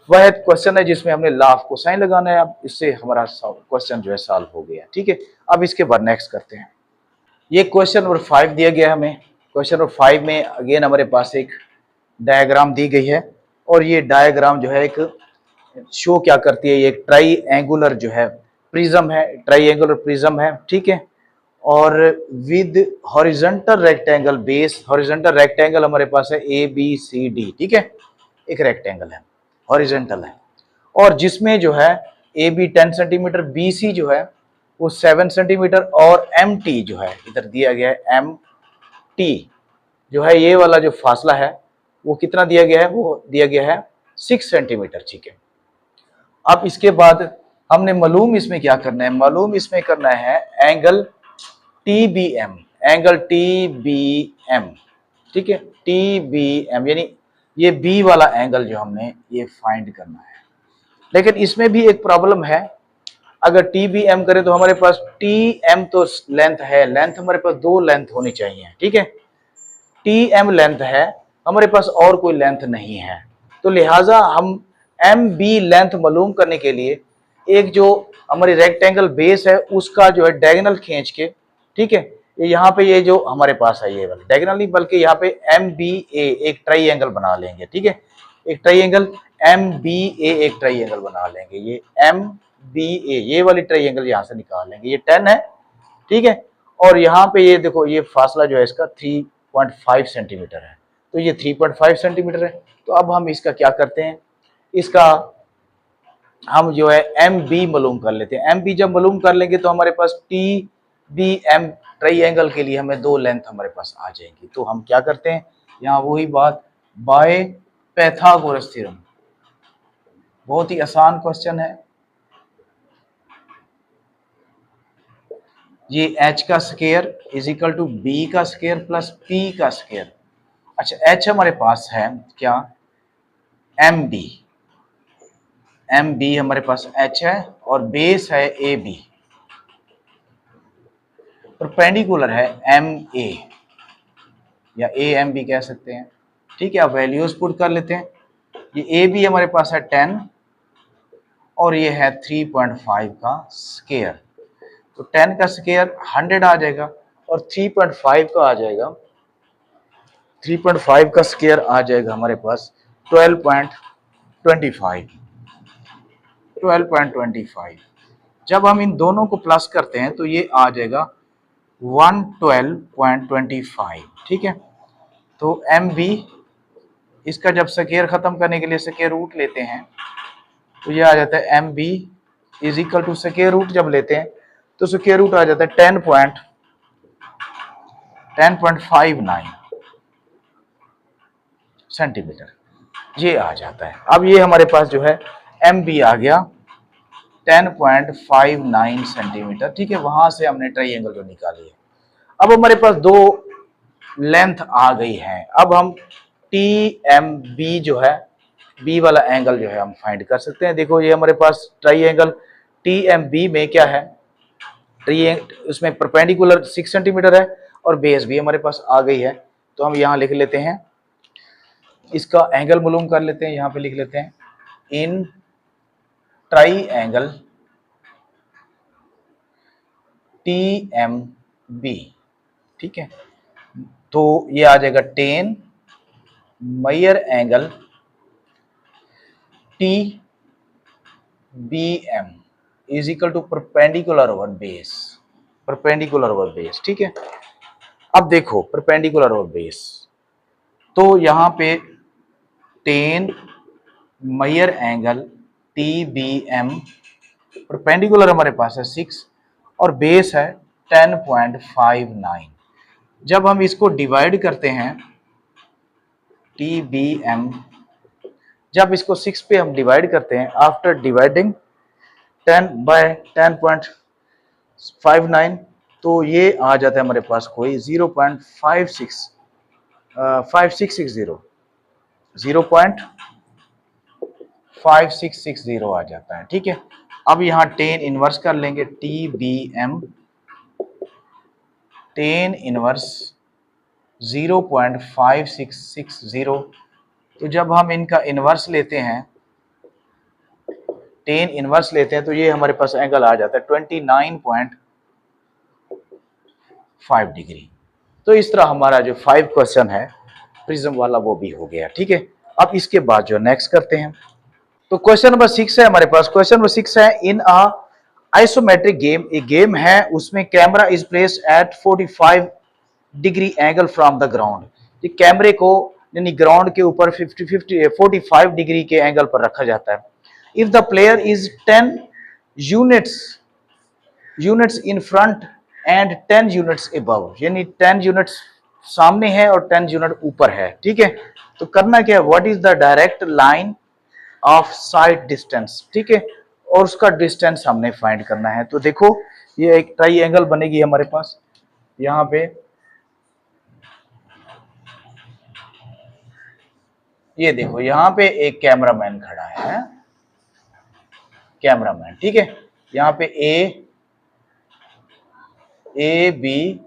वह क्वेश्चन है जिसमें हमने लॉ ऑफ कोसाइन लगाना है। अब इससे हमारा क्वेश्चन जो है सॉल्व हो गया, ठीक है। अब इसके बाद नेक्स्ट करते हैं। ये क्वेश्चन नंबर 5 दिया गया हमें। क्वेश्चन नंबर 5 में अगेन हमारे पास एक डायग्राम दी गई है और ये डायग्राम जो है एक शो क्या करती है, ये एक ट्राई एंगुलर जो है प्रिज्म है, ट्राई एंगुलर प्रिज्म है, ठीक है। और with horizontal rectangle base, horizontal rectangle हमारे पास है ABCD, ठीक है। एक रेक्टेंगल है, हॉरिजॉन्टल है और जिसमें जो है AB 10 सेंटीमीटर, BC जो है वो 7 सेंटीमीटर और MT जो है इधर दिया गया है MT जो है, ये वाला जो फासला है वो कितना दिया गया है, वो दिया गया है 6 सेंटीमीटर, ठीक है। अब इसके बाद हमने मालूम इसमें क्या करना है, मालूम इसमें करना है एंगल TBM, एंगल TBM, ठीक है। TBM यानी ये B वाला एंगल जो हमने ये फाइंड करना है। लेकिन इसमें भी एक प्रॉब्लम है अगर टी बी एम करें तो हमारे पास टी एम तो लेंथ है, लेंथ हमारे पास दो लेंथ होनी चाहिए, ठीक है, टी एम लेंथ है, हमारे पास और कोई लेंथ नहीं है। तो लिहाजा हम एम बी लेंथ मालूम करने के लिए एक जो हमारी रेक्टेंगल बेस है उसका जो है डायगोनल खींच के, ठीक है, ये यहाँ पे ये जो हमारे पास है ये वाला डायगोनल नहीं बल्कि यहाँ पे एम बी ए एक ट्राइंगल बना लेंगे, ठीक है, एक ट्राइंगल एम बी ए एक ट्राइंगल बना लेंगे, ये एम बी ए ये वाली ट्राइंगल यहाँ से निकाल लेंगे, ये 10 है, ठीक है, और यहाँ पे ये देखो ये फासला जो है इसका 3.5 सेंटीमीटर है, तो ये 3.5 सेंटीमीटर है। तो अब हम इसका क्या करते हैं, इसका हम जो है एम बी मालूम कर लेते हैं। एम बी जब मालूम कर लेंगे तो हमारे पास टी बी एम ट्राइंगल के लिए हमें दो लेंथ हमारे पास आ जाएंगी। तो हम क्या करते हैं, यहाँ वही बात बाय पैथागोरस थ्योरम, बहुत ही आसान क्वेश्चन है। ये h का square is equal to B का स्क्वायर प्लस p का स्क्वायर। अच्छा h हमारे पास है क्या, एम बी हमारे पास h है और बेस है ए बी, परपेंडिकुलर है एम ए या ए एम बी कह सकते हैं, ठीक है। अब वैल्यूज पुट कर लेते हैं, ये ए बी हमारे पास है 10 और ये है 3.5 का स्क्वायर, तो 10 का स्क्वायर 100 आ जाएगा और 3.5 का आ जाएगा, 3.5 का स्क्वायर आ जाएगा हमारे पास 12.25। जब हम इन दोनों को प्लस करते हैं तो ये आ जाएगा 112.25, ठीक है। तो एम बी इसका जब स्क्वायर खत्म करने के लिए स्क्वायर रूट लेते हैं तो ये आ जाता है M B is equal to square root जब लेते हैं तो स्क्वायर रूट आ जाता है 10.59 सेंटीमीटर, ये आ जाता है। अब ये हमारे पास जो है एम बी आ गया 10.59 सेंटीमीटर, ठीक है, वहां से हमने ट्राइंगल जो निकाली है। अब हमारे पास दो लेंथ आ गई है, अब हम टी एम बी जो है बी वाला एंगल जो है हम फाइंड कर सकते हैं। देखो ये हमारे पास ट्राइंगल टी एम बी में क्या है, उसमें परपेंडिकुलर 6 सेंटीमीटर है और बेस भी हमारे पास आ गई है। तो हम यहाँ लिख लेते हैं, इसका एंगल मालूम कर लेते हैं, यहाँ पे लिख लेते हैं in triangle T M B, ठीक है। तो ये आ जाएगा 10 measure angle T B M is equal to perpendicular over base, perpendicular over base, ठीक है। अब देखो परपेंडिकुलर ओवर बेस, तो यहाँ पे 10 measure angle T B M, perpendicular हमारे पास है 6 और बेस है 10.59। जब हम इसको डिवाइड करते हैं टी बी एम, जब इसको 6 पे हम डिवाइड करते हैं आफ्टर डिवाइडिंग 10 बाय 10.59 तो ये आ जाता है हमारे पास कोई 0.5660 आ जाता है, ठीक है। अब यहाँ 10 इनवर्स कर लेंगे टी बी एम, 10 इनवर्स 0.5660, तो जब हम इनका इनवर्स लेते हैं 10 इनवर्स लेते हैं तो ये हमारे पास एंगल आ जाता है 29.5 डिग्री। तो इस तरह हमारा जो 5 क्वेश्चन है प्रिज्म वाला वो भी हो गया, ठीक है। अब इसके बाद जो नेक्स्ट करते हैं, तो क्वेश्चन नंबर 6 है हमारे पास। क्वेश्चन नंबर 6 है इन अ आइसोमेट्रिक गेम, एक गेम है उसमें camera is placed at 45 degree angle from the ground, ये कैमरे को यानी ग्राउंड के ऊपर 45 डिग्री के एंगल पर रखा जाता है। If the player is 10 units in front end 10 units above, यानी 10 यूनिट्स सामने है और 10 यूनिट ऊपर है, ठीक है। तो करना क्या है, what is the direct line of side distance, ठीक है, और उसका डिस्टेंस हमने फाइंड करना है। तो देखो ये एक ट्राइंगल बनेगी हमारे पास, यहाँ पे ये देखो यहाँ पे एक कैमरामैन खड़ा है, कैमरामैन, ठीक है, यहाँ पे ए बी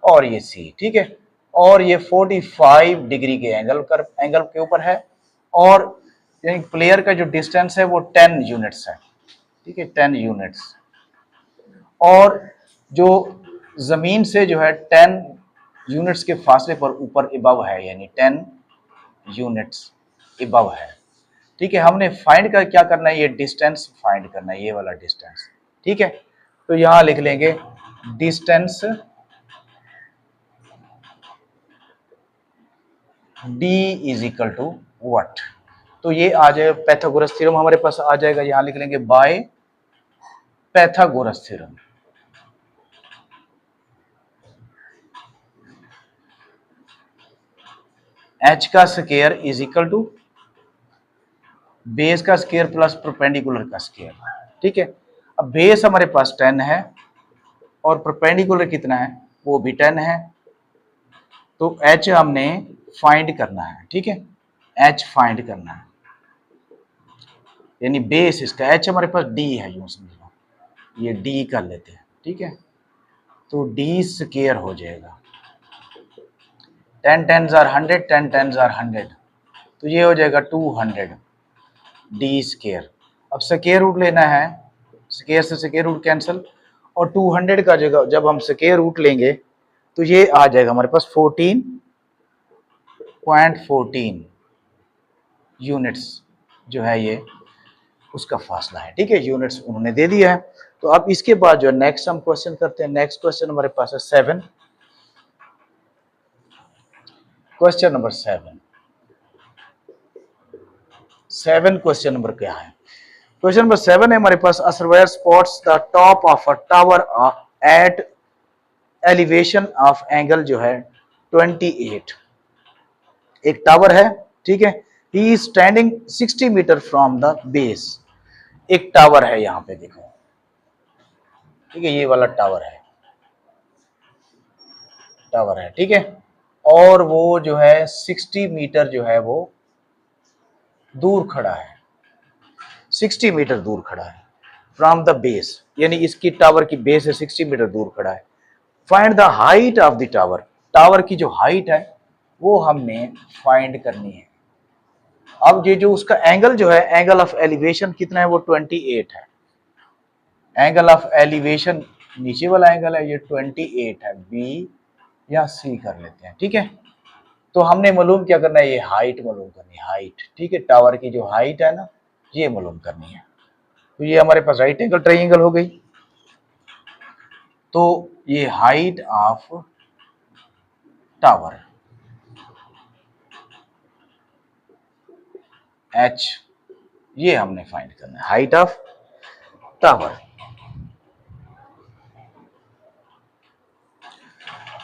और ये सी, ठीक है। और ये 45 डिग्री के एंगल के ऊपर है, और यानी प्लेयर का जो डिस्टेंस है वो 10 यूनिट्स है, ठीक है, 10 यूनिट्स। और जो जमीन से जो है 10 यूनिट्स के फासले पर ऊपर इबव है, यानी 10 यूनिट्स इबव है, ठीक है। हमने फाइंड का क्या करना है, ये डिस्टेंस फाइंड करना है, ये वाला डिस्टेंस, ठीक है। तो यहां लिख लेंगे distance d is equal to what. तो ये आ जाए पैथागोरस थ्योरम हमारे पास आ जाएगा, यहां लिख लेंगे बाय पैथागोरस थ्योरम। h का square is equal to base का स्क्वायर प्लस परपेंडिकुलर का स्क्वायर, ठीक है। अब बेस हमारे पास 10 है और परपेंडिकुलर कितना है, वो भी 10 है। तो h हमने फाइंड करना है, ठीक है, h फाइंड करना है, यानी बेस इसका h हमारे पास d है, यूं समझ लो, ये d कर लेते हैं, ठीक है। तो d स्क्वायर हो जाएगा 10 10s are 100, 10 10s are 100, तो ये हो जाएगा 200 d स्क्वायर। अब स्क्वायर रूट लेना है, स्क्वायर से स्क्वायर रूट कैंसिल, और 200 का जगह जब हम स्क्वायर रूट लेंगे तो ये आ जाएगा हमारे पास 14.14 यूनिट्स जो है ये उसका फासला है, ठीक है, यूनिट्स उन्होंने दे दिया है। तो अब इसके बाद जो नेक्स्ट हम क्वेश्चन करते हैं, नेक्स्ट क्वेश्चन हमारे पास है 7, क्वेश्चन नंबर 7 क्वेश्चन नंबर क्या है, क्वेश्चन नंबर 7 है हमारे पास, a surveyor spots the top of a tower at elevation of angle जो है 28, एक टावर है, ठीक है, he is standing 60 metre from the base. एक टावर है यहां पे देखो, ठीक है, ये वाला टावर है, ठीक है, और वो जो है 60 मीटर जो है वो दूर खड़ा है, 60 मीटर दूर खड़ा है फ्रॉम द बेस, यानी इसकी टावर की बेस है 60 मीटर दूर खड़ा है। Find the height of the tower, tower की जो हाइट है वो हमने फाइंड करनी है। अब ये जो उसका एंगल जो है, एंगल ऑफ एलिवेशन कितना है, वो 28 है। एंगल ऑफ एलिवेशन नीचे वाला एंगल है, ये 28 है, बी या सी कर लेते हैं, ठीक है। तो हमने मालूम क्या करना है, ये हाइट मालूम करनी है, हाइट, ठीक है, टावर की जो हाइट है ना ये मालूम करनी है। तो ये हमारे पास राइट एंगल ट्रायंगल हो गई। तो ये हाइट ऑफ टावर h, ये हमने फाइंड करना है, हाइट ऑफ टावर।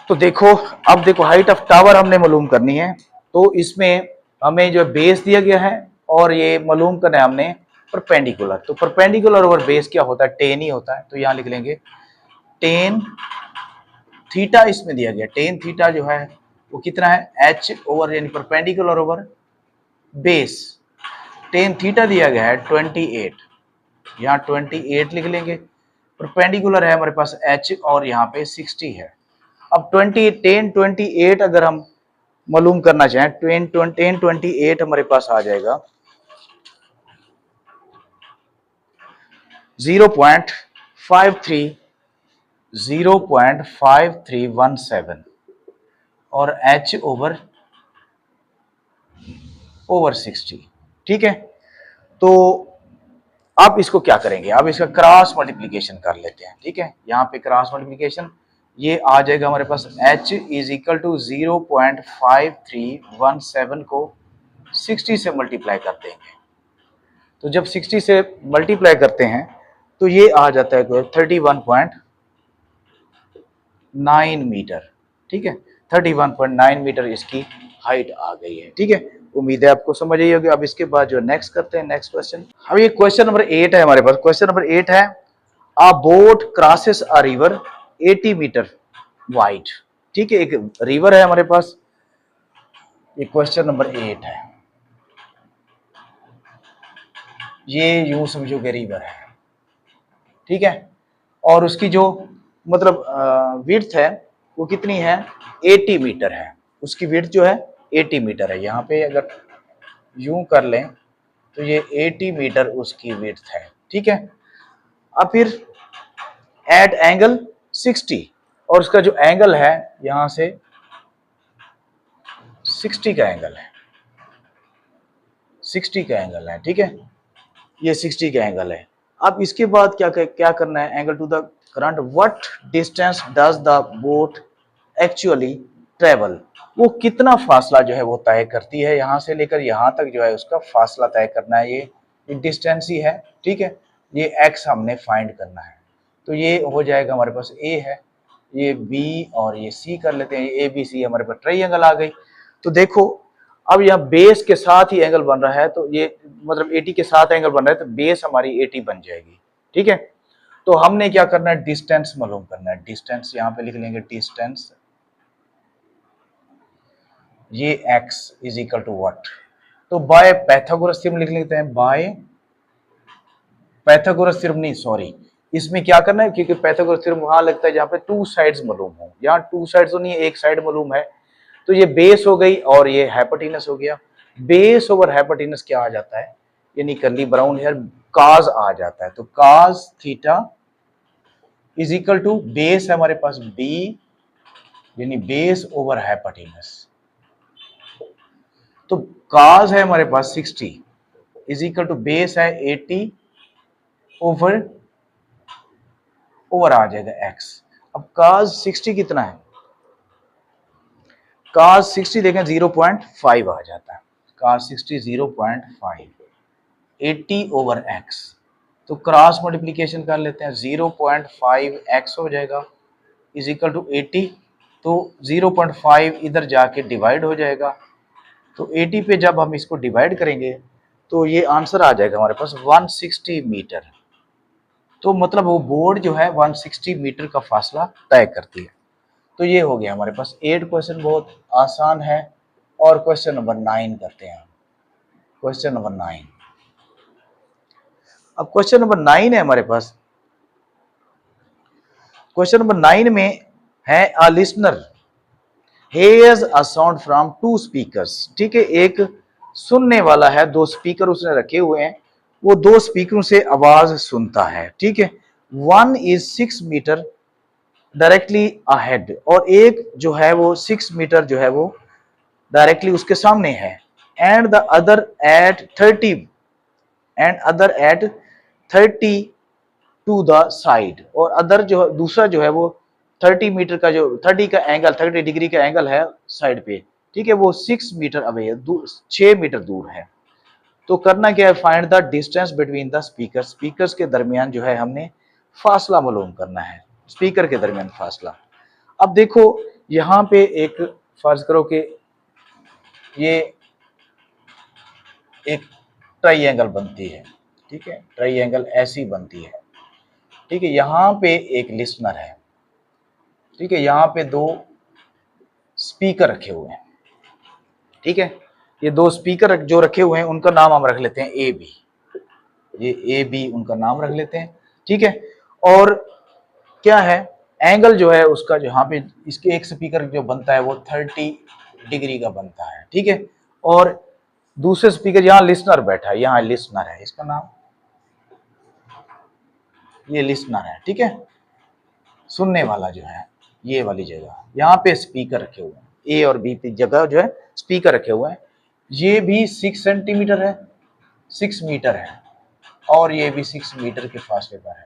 तो देखो, अब देखो हाइट ऑफ टावर हमने मालूम करनी है, तो इसमें हमें जो बेस दिया गया है और ये मालूम करना है हमने परपेंडिकुलर। तो परपेंडिकुलर ओवर बेस क्या होता है, टेन ही होता है। तो यहां लिख लेंगे टेन थीटा, इसमें दिया गया टेन थीटा जो है वो कितना है, h ओवर यानी perpendicular over base, tan theta दिया गया है 28, यहाँ 28 लिख लेंगे। परपेंडिकुलर है हमारे पास h और यहाँ पे 60 है। अब 10 28 अगर हम मालूम करना चाहें, 10 28 हमारे पास आ जाएगा 0.5317 और h ओवर 60, ठीक है। तो आप इसको क्या करेंगे, आप इसका क्रॉस मल्टीप्लीकेशन कर लेते हैं, ठीक है। यहाँ पे क्रॉस मल्टीप्लीकेशन ये आ जाएगा हमारे पास h इज इक्वल टू 0.5317 को 60 से मल्टीप्लाई कर देंगे। तो जब 60 से मल्टीप्लाई करते हैं तो ये आ जाता है 31.9 मीटर, ठीक है, 31.9 मीटर इसकी हाइट आ गई है, ठीक है। उम्मीद है आपको समझ आई होगी। अब इसके बाद जो नेक्स्ट करते हैं, नेक्स्ट क्वेश्चन, अब ये क्वेश्चन नंबर 8 है हमारे पास। क्वेश्चन नंबर 8 है, a boat crosses a river 80 metre wide, ठीक है, एक रिवर है हमारे पास, ये क्वेश्चन नंबर 8 है, ये यूं समझो कि रिवर है, ठीक है। और उसकी जो मतलब विड्थ है वो कितनी है, 80 मीटर है। उसकी विड्थ जो है 80 मीटर है। यहाँ पे अगर यूं कर लें तो ये 80 मीटर उसकी विड्थ है, ठीक है। अब फिर एट एंगल 60, और उसका जो एंगल है यहां से 60 का एंगल है, 60 का एंगल है, ठीक है। ये 60 का एंगल है। अब इसके बाद क्या करना है, angle to the current, what distance does the boat actually travel, वो कितना फासला जो है वो तय करती है, यहां से लेकर यहां तक जो है उसका फासला तय करना है। ये डिस्टेंस ही है, ठीक है। ये एक्स हमने फाइंड करना है। तो ये हो जाएगा हमारे पास ए है, ये बी और ये सी कर लेते हैं। ये ए बी सी हमारे पास ट्रायंगल आ गई। तो देखो अब यहाँ बेस के साथ ही एंगल बन रहा है, तो ये मतलब 80 के साथ एंगल बन रहा है, तो बेस हमारी 80 बन जाएगी, ठीक है। तो हमने क्या करना है, डिस्टेंस मालूम करना है। डिस्टेंस यहाँ पे लिख लेंगे, डिस्टेंस ये x is equal to what, तो बाय पैथागोरस थ्योरम लिख लेते हैं। बाय पैथागोरस थ्योरम नहीं, सॉरी, इसमें क्या करना है, क्योंकि पैथागोरस थ्योरम वहां लगता है जहां पे टू साइड्स मालूम हो। यहाँ टू साइड्स तो नहीं है, एक साइड मालूम है। तो ये बेस हो गई और ये हाइपोटेनस हो गया। बेस ओवर हाइपोटेनस क्या आ जाता है, यानी कर्ली ब्राउन हेयर काज आ जाता है। तो cos theta is equal to base है हमारे पास बी, यानी बेस ओवर हाइपोटेनस। तो काज है हमारे पास 60 इज इक्वल टू बेस है 80 ओवर आ जाएगा x। अब काज 60 कितना है, काज 60 देखें 0.5 आ जाता है। काज 60 0.5, 80 ओवर x, तो क्रॉस मल्टीप्लीकेशन कर लेते हैं। 0.5 x हो जाएगा इज इक्वल टू 80, तो 0.5 इधर जाके डिवाइड हो जाएगा। तो 80 पे जब हम इसको डिवाइड करेंगे तो ये आंसर आ जाएगा हमारे पास 160 मीटर। तो मतलब वो बोर्ड जो है 160 मीटर का फासला तय करती है। तो ये हो गया हमारे पास 8 क्वेश्चन, बहुत आसान है। और क्वेश्चन नंबर 9 करते हैं। क्वेश्चन नंबर 9, अब क्वेश्चन नंबर 9 है हमारे पास। क्वेश्चन नंबर 9 में है a listener hears a sound from two speakers, ठीक है। एक सुनने वाला है, दो स्पीकर उसने रखे हुए हैं, वो दो स्पीकरों से आवाज सुनता है, ठीक है। One is 6 metre directly ahead, और एक जो है वो 6 मीटर जो है वो डायरेक्टली उसके सामने है। And the other at 30, and other at 30 to the side, और अदर जो दूसरा जो है वो 30 मीटर का, जो 30 का एंगल, 30 डिग्री का एंगल है साइड पे, ठीक है, वो 6 मीटर अवे है, 6 मीटर दूर है। तो करना क्या है, find the distance between the speaker, speakers के दरमियान जो है हमने फासला मालूम करना है, स्पीकर के दरमियान फासला। अब देखो यहाँ पे एक फर्ज करो कि ये एक ट्रायंगल बनती है, ठीक है, ट्रायंगल ऐसी बनती है, ठीक है। यहाँ पे एक लिसनर है, ठीक है, यहाँ पे दो स्पीकर रखे हुए हैं, ठीक है। ये दो स्पीकर जो रखे हुए हैं उनका नाम हम रख लेते हैं ए बी, ये ए बी उनका नाम रख लेते हैं, ठीक है। और क्या है, एंगल जो है उसका, जो यहाँ पे इसके एक स्पीकर जो बनता है वो 30 डिग्री का बनता है, ठीक है। और दूसरे स्पीकर, यहाँ लिसनर बैठा है, यहाँ लिसनर है, इसका नाम ये लिसनर है, ठीक है, सुनने वाला जो है, ये वाली जगह यहाँ पे स्पीकर रखे हुए हैं, ए और बी की जगह जो है स्पीकर रखे हुए हैं। ये भी 6 सेंटीमीटर है, 6 मीटर है, और ये भी 6 मीटर के फासले पर है,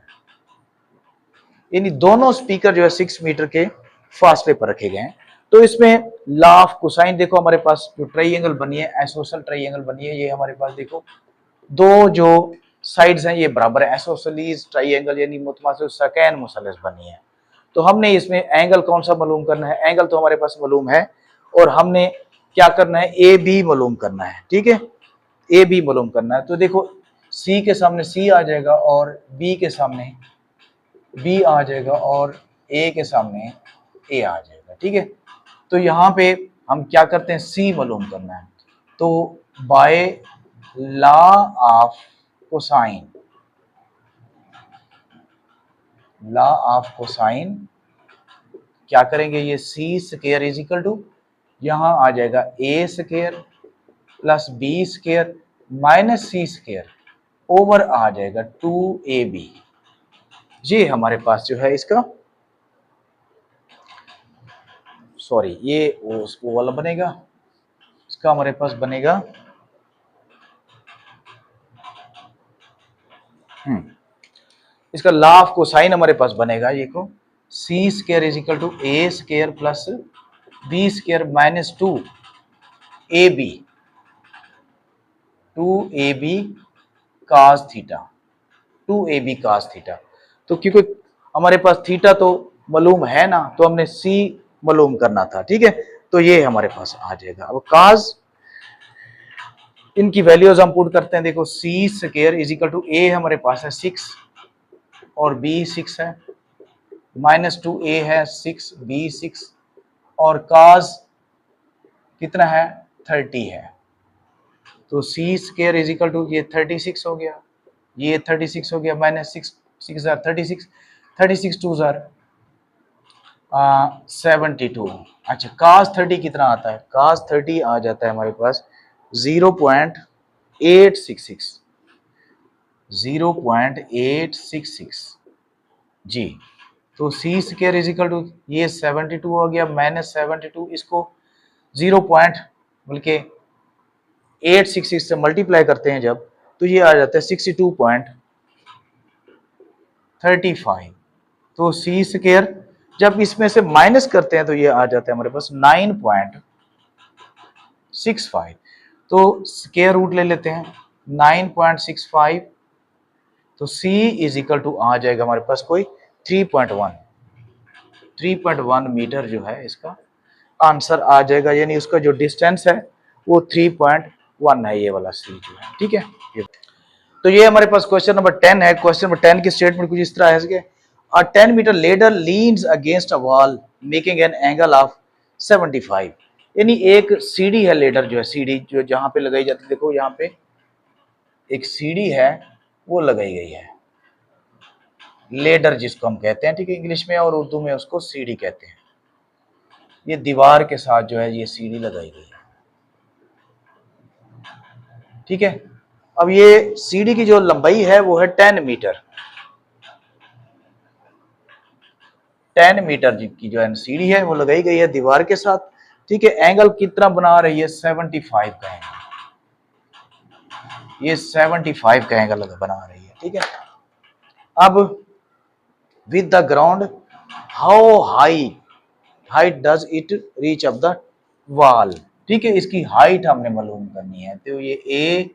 यानी दोनों स्पीकर जो है 6 मीटर के फासले पर रखे गए हैं। तो इसमें लॉ ऑफ कोसाइन देखो, हमारे पास जो ट्रायंगल बनी है, आइसोसेल ट्रायंगल बनी है, ये हमारे पास देखो दो जो साइड्स हैं ये बराबर है, आइसोसेलीस ट्रायंगल यानी मुतमासिल सकैन मुसल्लस बनी है। तो हमने इसमें एंगल कौन सा मालूम करना है, एंगल तो हमारे पास मालूम है, और हमने क्या करना है, ए बी मालूम करना है, ठीक है, ए बी मालूम करना है। तो देखो सी के सामने सी आ जाएगा, और बी के सामने बी आ जाएगा, और ए के सामने ए आ जाएगा, ठीक है। तो यहाँ पे हम क्या करते हैं, सी मालूम करना है। तो by law of cosine, law of cosine, क्या करेंगे, ये C square is equal to, यहां आ जाएगा A square plus B square minus C square over आ जाएगा 2ab। ये हमारे पास जो है इसका, सॉरी ये वो वाला बनेगा, इसका हमारे पास बनेगा इसका लॉ ऑफ कोसाइन हमारे पास बनेगा, ये को C square is equal to A square plus B square minus 2ab, 2ab cos theta, 2ab cos theta. तो क्योंकि हमारे पास थीटा तो मालूम है ना, तो हमने सी मालूम करना था, ठीक है। तो ये हमारे पास आ जाएगा। अब cos, इनकी वैल्यूज हम पुट करते हैं, देखो सी स्क्वायर इज इक्वल टू ए हमारे पास है 6 और b 6 है, माइनस 2a है 6b 6 और cos कितना है 30 है, तो सी स्क्वायर इज इक्वल टू ये 36 हो गया, ये 36 हो गया, माइनस 6 6 36, 36 2 72। अच्छा cos 30 कितना आता है, cos 30 आ जाता है हमारे पास 0.866, 0.866 जी। तो सी स्क्वायर इज इक्वल टू ये 72 हो गया, माइनस 72, इसको 0 पॉइंट बल्कि 866 से मल्टीप्लाई करते हैं जब, तो ये आ जाता है 62.35। तो सी स्क्वायर जब इसमें से माइनस करते हैं तो ये आ जाता है हमारे पास 9.65। तो स्क्वायर रूट ले लेते हैं 9.65, तो C इज इक्वल टू आ जाएगा हमारे पास कोई 3.1 मीटर जो है इसका आंसर आ जाएगा, यानी उसका जो डिस्टेंस है वो 3.1 है, ये वाला C जो है, ठीक है। तो ये हमारे पास क्वेश्चन नंबर 10 है। क्वेश्चन नंबर 10 की स्टेटमेंट कुछ इस तरह है कि a 10 meter ladder leans against a wall making an angle of 75, यानी एक सीढ़ी है, लेडर जो है, सीढ़ी जो जहां पे लगाई जाती है, देखो यहाँ पे एक सीढ़ी है वो लगाई गई है, लेडर जिसको हम कहते हैं, ठीक है, इंग्लिश में, और उर्दू में उसको सीढ़ी कहते हैं। ये दीवार के साथ जो है ये सीढ़ी लगाई गई है, ठीक है। अब ये सीढ़ी की जो लंबाई है वो है 10 मीटर, 10 मीटर की जो है सीढ़ी है वो लगाई गई है दीवार के साथ, ठीक है। एंगल कितना बना रही है, 75 का एंगल, ये 75 का एंगल बना रही है, ठीक है। अब with the ground how height does it reach up the wall, ठीक है, इसकी हाइट हमने मालूम करनी है। तो ये ए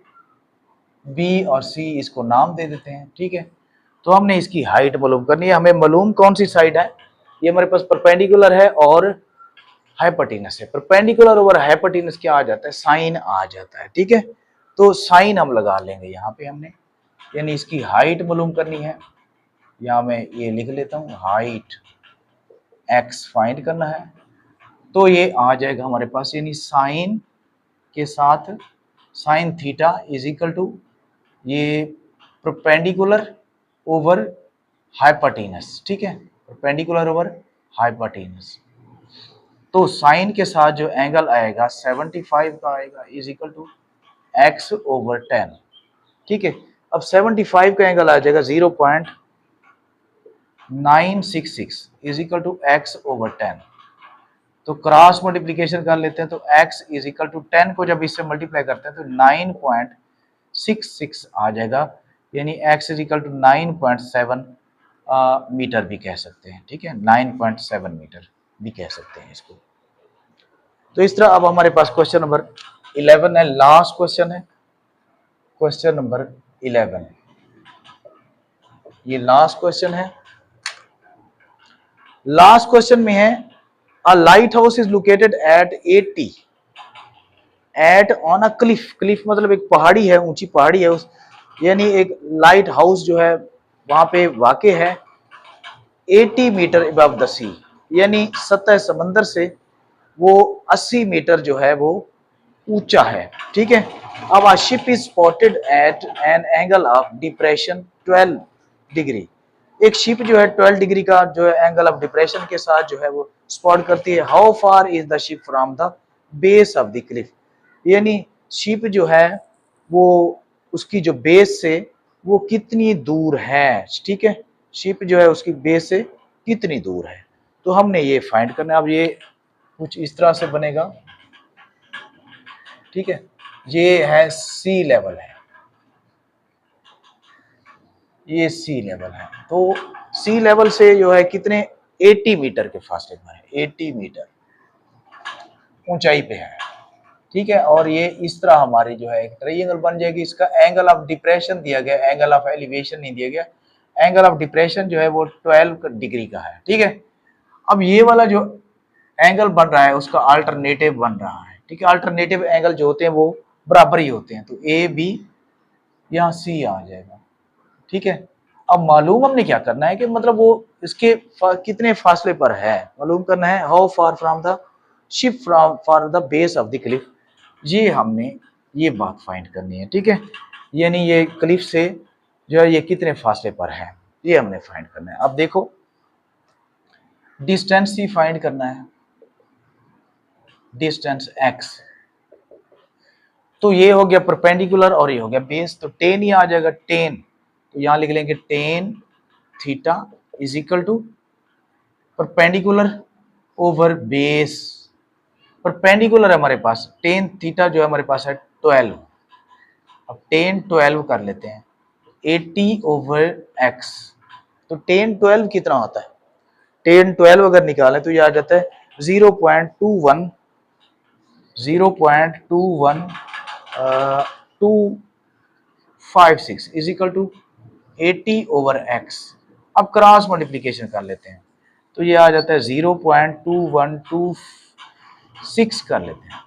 बी और सी इसको नाम दे देते हैं, ठीक है। तो हमने इसकी हाइट मालूम करनी है, हमें मालूम कौन सी साइड है, ये हमारे पास परपेंडिकुलर है और हाइपोटेनस है। परपेंडिकुलर ओवर हाइपोटेनस क्या आ जाता है, साइन आ जाता है, ठीक है। तो साइन हम लगा लेंगे यहाँ पे हमने, यानी इसकी हाइट मालूम करनी है, यहाँ मैं ये लिख लेता हूँ, हाइट एक्स फाइंड करना है। तो ये आ जाएगा हमारे पास, यानी साइन के साथ sine theta is equal to ये परपेंडिकुलर ओवर हाइपोटेनस, ठीक है, परपेंडिकुलर ओवर हाइपोटेनस। तो साइन के साथ जो एंगल आएगा 75 का आएगा is equal to x over 10, ठीक है। अब 75 का एंगल आ जाएगा 0.966 is equal to x over 10। तो क्रॉस मल्टीप्लीकेशन कर लेते हैं, तो x इज इक्वल टू 10 को जब इससे मल्टीप्लाई करते हैं तो 9.66 आ जाएगा, यानी x is equal to 9.7 metre भी कह सकते हैं, ठीक है, 9.7 मीटर भी कह सकते हैं इसको। तो इस तरह अब हमारे पास क्वेश्चन नंबर 11 है, लास्ट क्वेश्चन है, क्वेश्चन नंबर 11, ये लास्ट क्वेश्चन है। लास्ट क्वेश्चन में है, a lighthouse is located at 80 at on a cliff, cliff मतलब एक पहाड़ी है, ऊंची पहाड़ी है, उस यानी एक लाइट हाउस जो है वहां पे वाक़ है 80 मीटर अबव द सी, यानी सतह समंदर से वो 80 मीटर जो है वो ऊंचा है, ठीक है। अब ship is spotted eight an angle of depression 12 degree, एक शिप जो है 12 डिग्री का जो है एंगल ऑफ डिप्रेशन के साथ जो है वो स्पॉट करती है। How far is the ship from the base of the Cliff, यानी शिप जो है वो उसकी जो बेस से वो कितनी दूर है, ठीक है, शिप जो है उसकी बेस से कितनी दूर है, तो हमने ये फाइंड करना है। अब ये कुछ इस तरह से बनेगा, ठीक है, ये है सी लेवल है, ये सी लेवल है, तो सी लेवल से जो है कितने 80 मीटर के फासले पर है, 80 मीटर ऊंचाई पे है, ठीक है। और ये इस तरह हमारी जो है एक ट्रायंगल बन जाएगी। इसका एंगल ऑफ डिप्रेशन दिया गया, एंगल ऑफ एलिवेशन नहीं दिया गया। एंगल ऑफ डिप्रेशन जो है वो 12 डिग्री का है, ठीक है। अब ये वाला जो एंगल बन रहा है उसका अल्टरनेटिव बन रहा है, ठीक है। अल्टरनेटिव एंगल जो होते हैं वो बराबर ही होते हैं, तो ए बी यहाँ सी आ जाएगा, ठीक है। अब मालूम हमने क्या करना है कि मतलब वो इसके कितने फासले पर है मालूम करना है। How far from the ship from for the base of the Cliff, ये हमने ये बात फाइंड करनी है, ठीक है। यानी ये क्लिफ से जो है ये कितने फासले पर है ये हमने फाइंड करना है। अब देखो डिस्टेंस ही फाइंड करना है, डिस्टेंस x, तो ये हो गया परपेंडिकुलर और ये हो गया बेस, तो 10 ही आ जाएगा 10, तो यहां लिख लेंगे 10 theta is equal to perpendicular over base. Perpendicular है हमारे पास 10 थीटा जो है हमारे पास है 12, अब 10 12 कर लेते हैं 80 ओवर x, तो 10 12 कितना होता है, 10 12 अगर निकालें तो ये आ जाता है 0.21 0.256 is equal to 80 over x। अब क्रॉस मल्टीप्लीकेशन कर लेते हैं तो ये आ जाता है 0.2126 कर लेते हैं,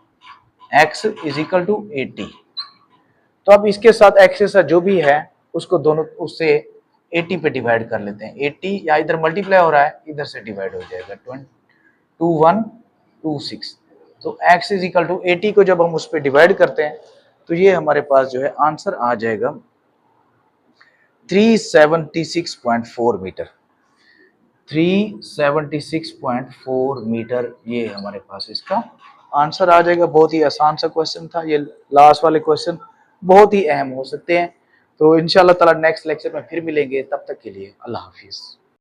x इज इक्वल टू 80। तो अब इसके साथ x के साथ जो भी है उसको दोनों उससे 80 पे डिवाइड कर लेते हैं, 80 या इधर मल्टीप्लाई हो रहा है इधर से डिवाइड हो जाएगा 2126, तो x इज इक्वल टू 80 को जब हम उस पर डिवाइड करते हैं तो ये हमारे पास जो है आंसर आ जाएगा 376.4 मीटर, 376.4 मीटर ये हमारे पास इसका आंसर आ जाएगा। बहुत ही आसान सा क्वेश्चन था ये, लास्ट वाले क्वेश्चन बहुत ही अहम हो सकते हैं। तो इंशाल्लाह ताला नेक्स्ट लेक्चर में फिर मिलेंगे, तब तक के लिए अल्लाह हाफिज।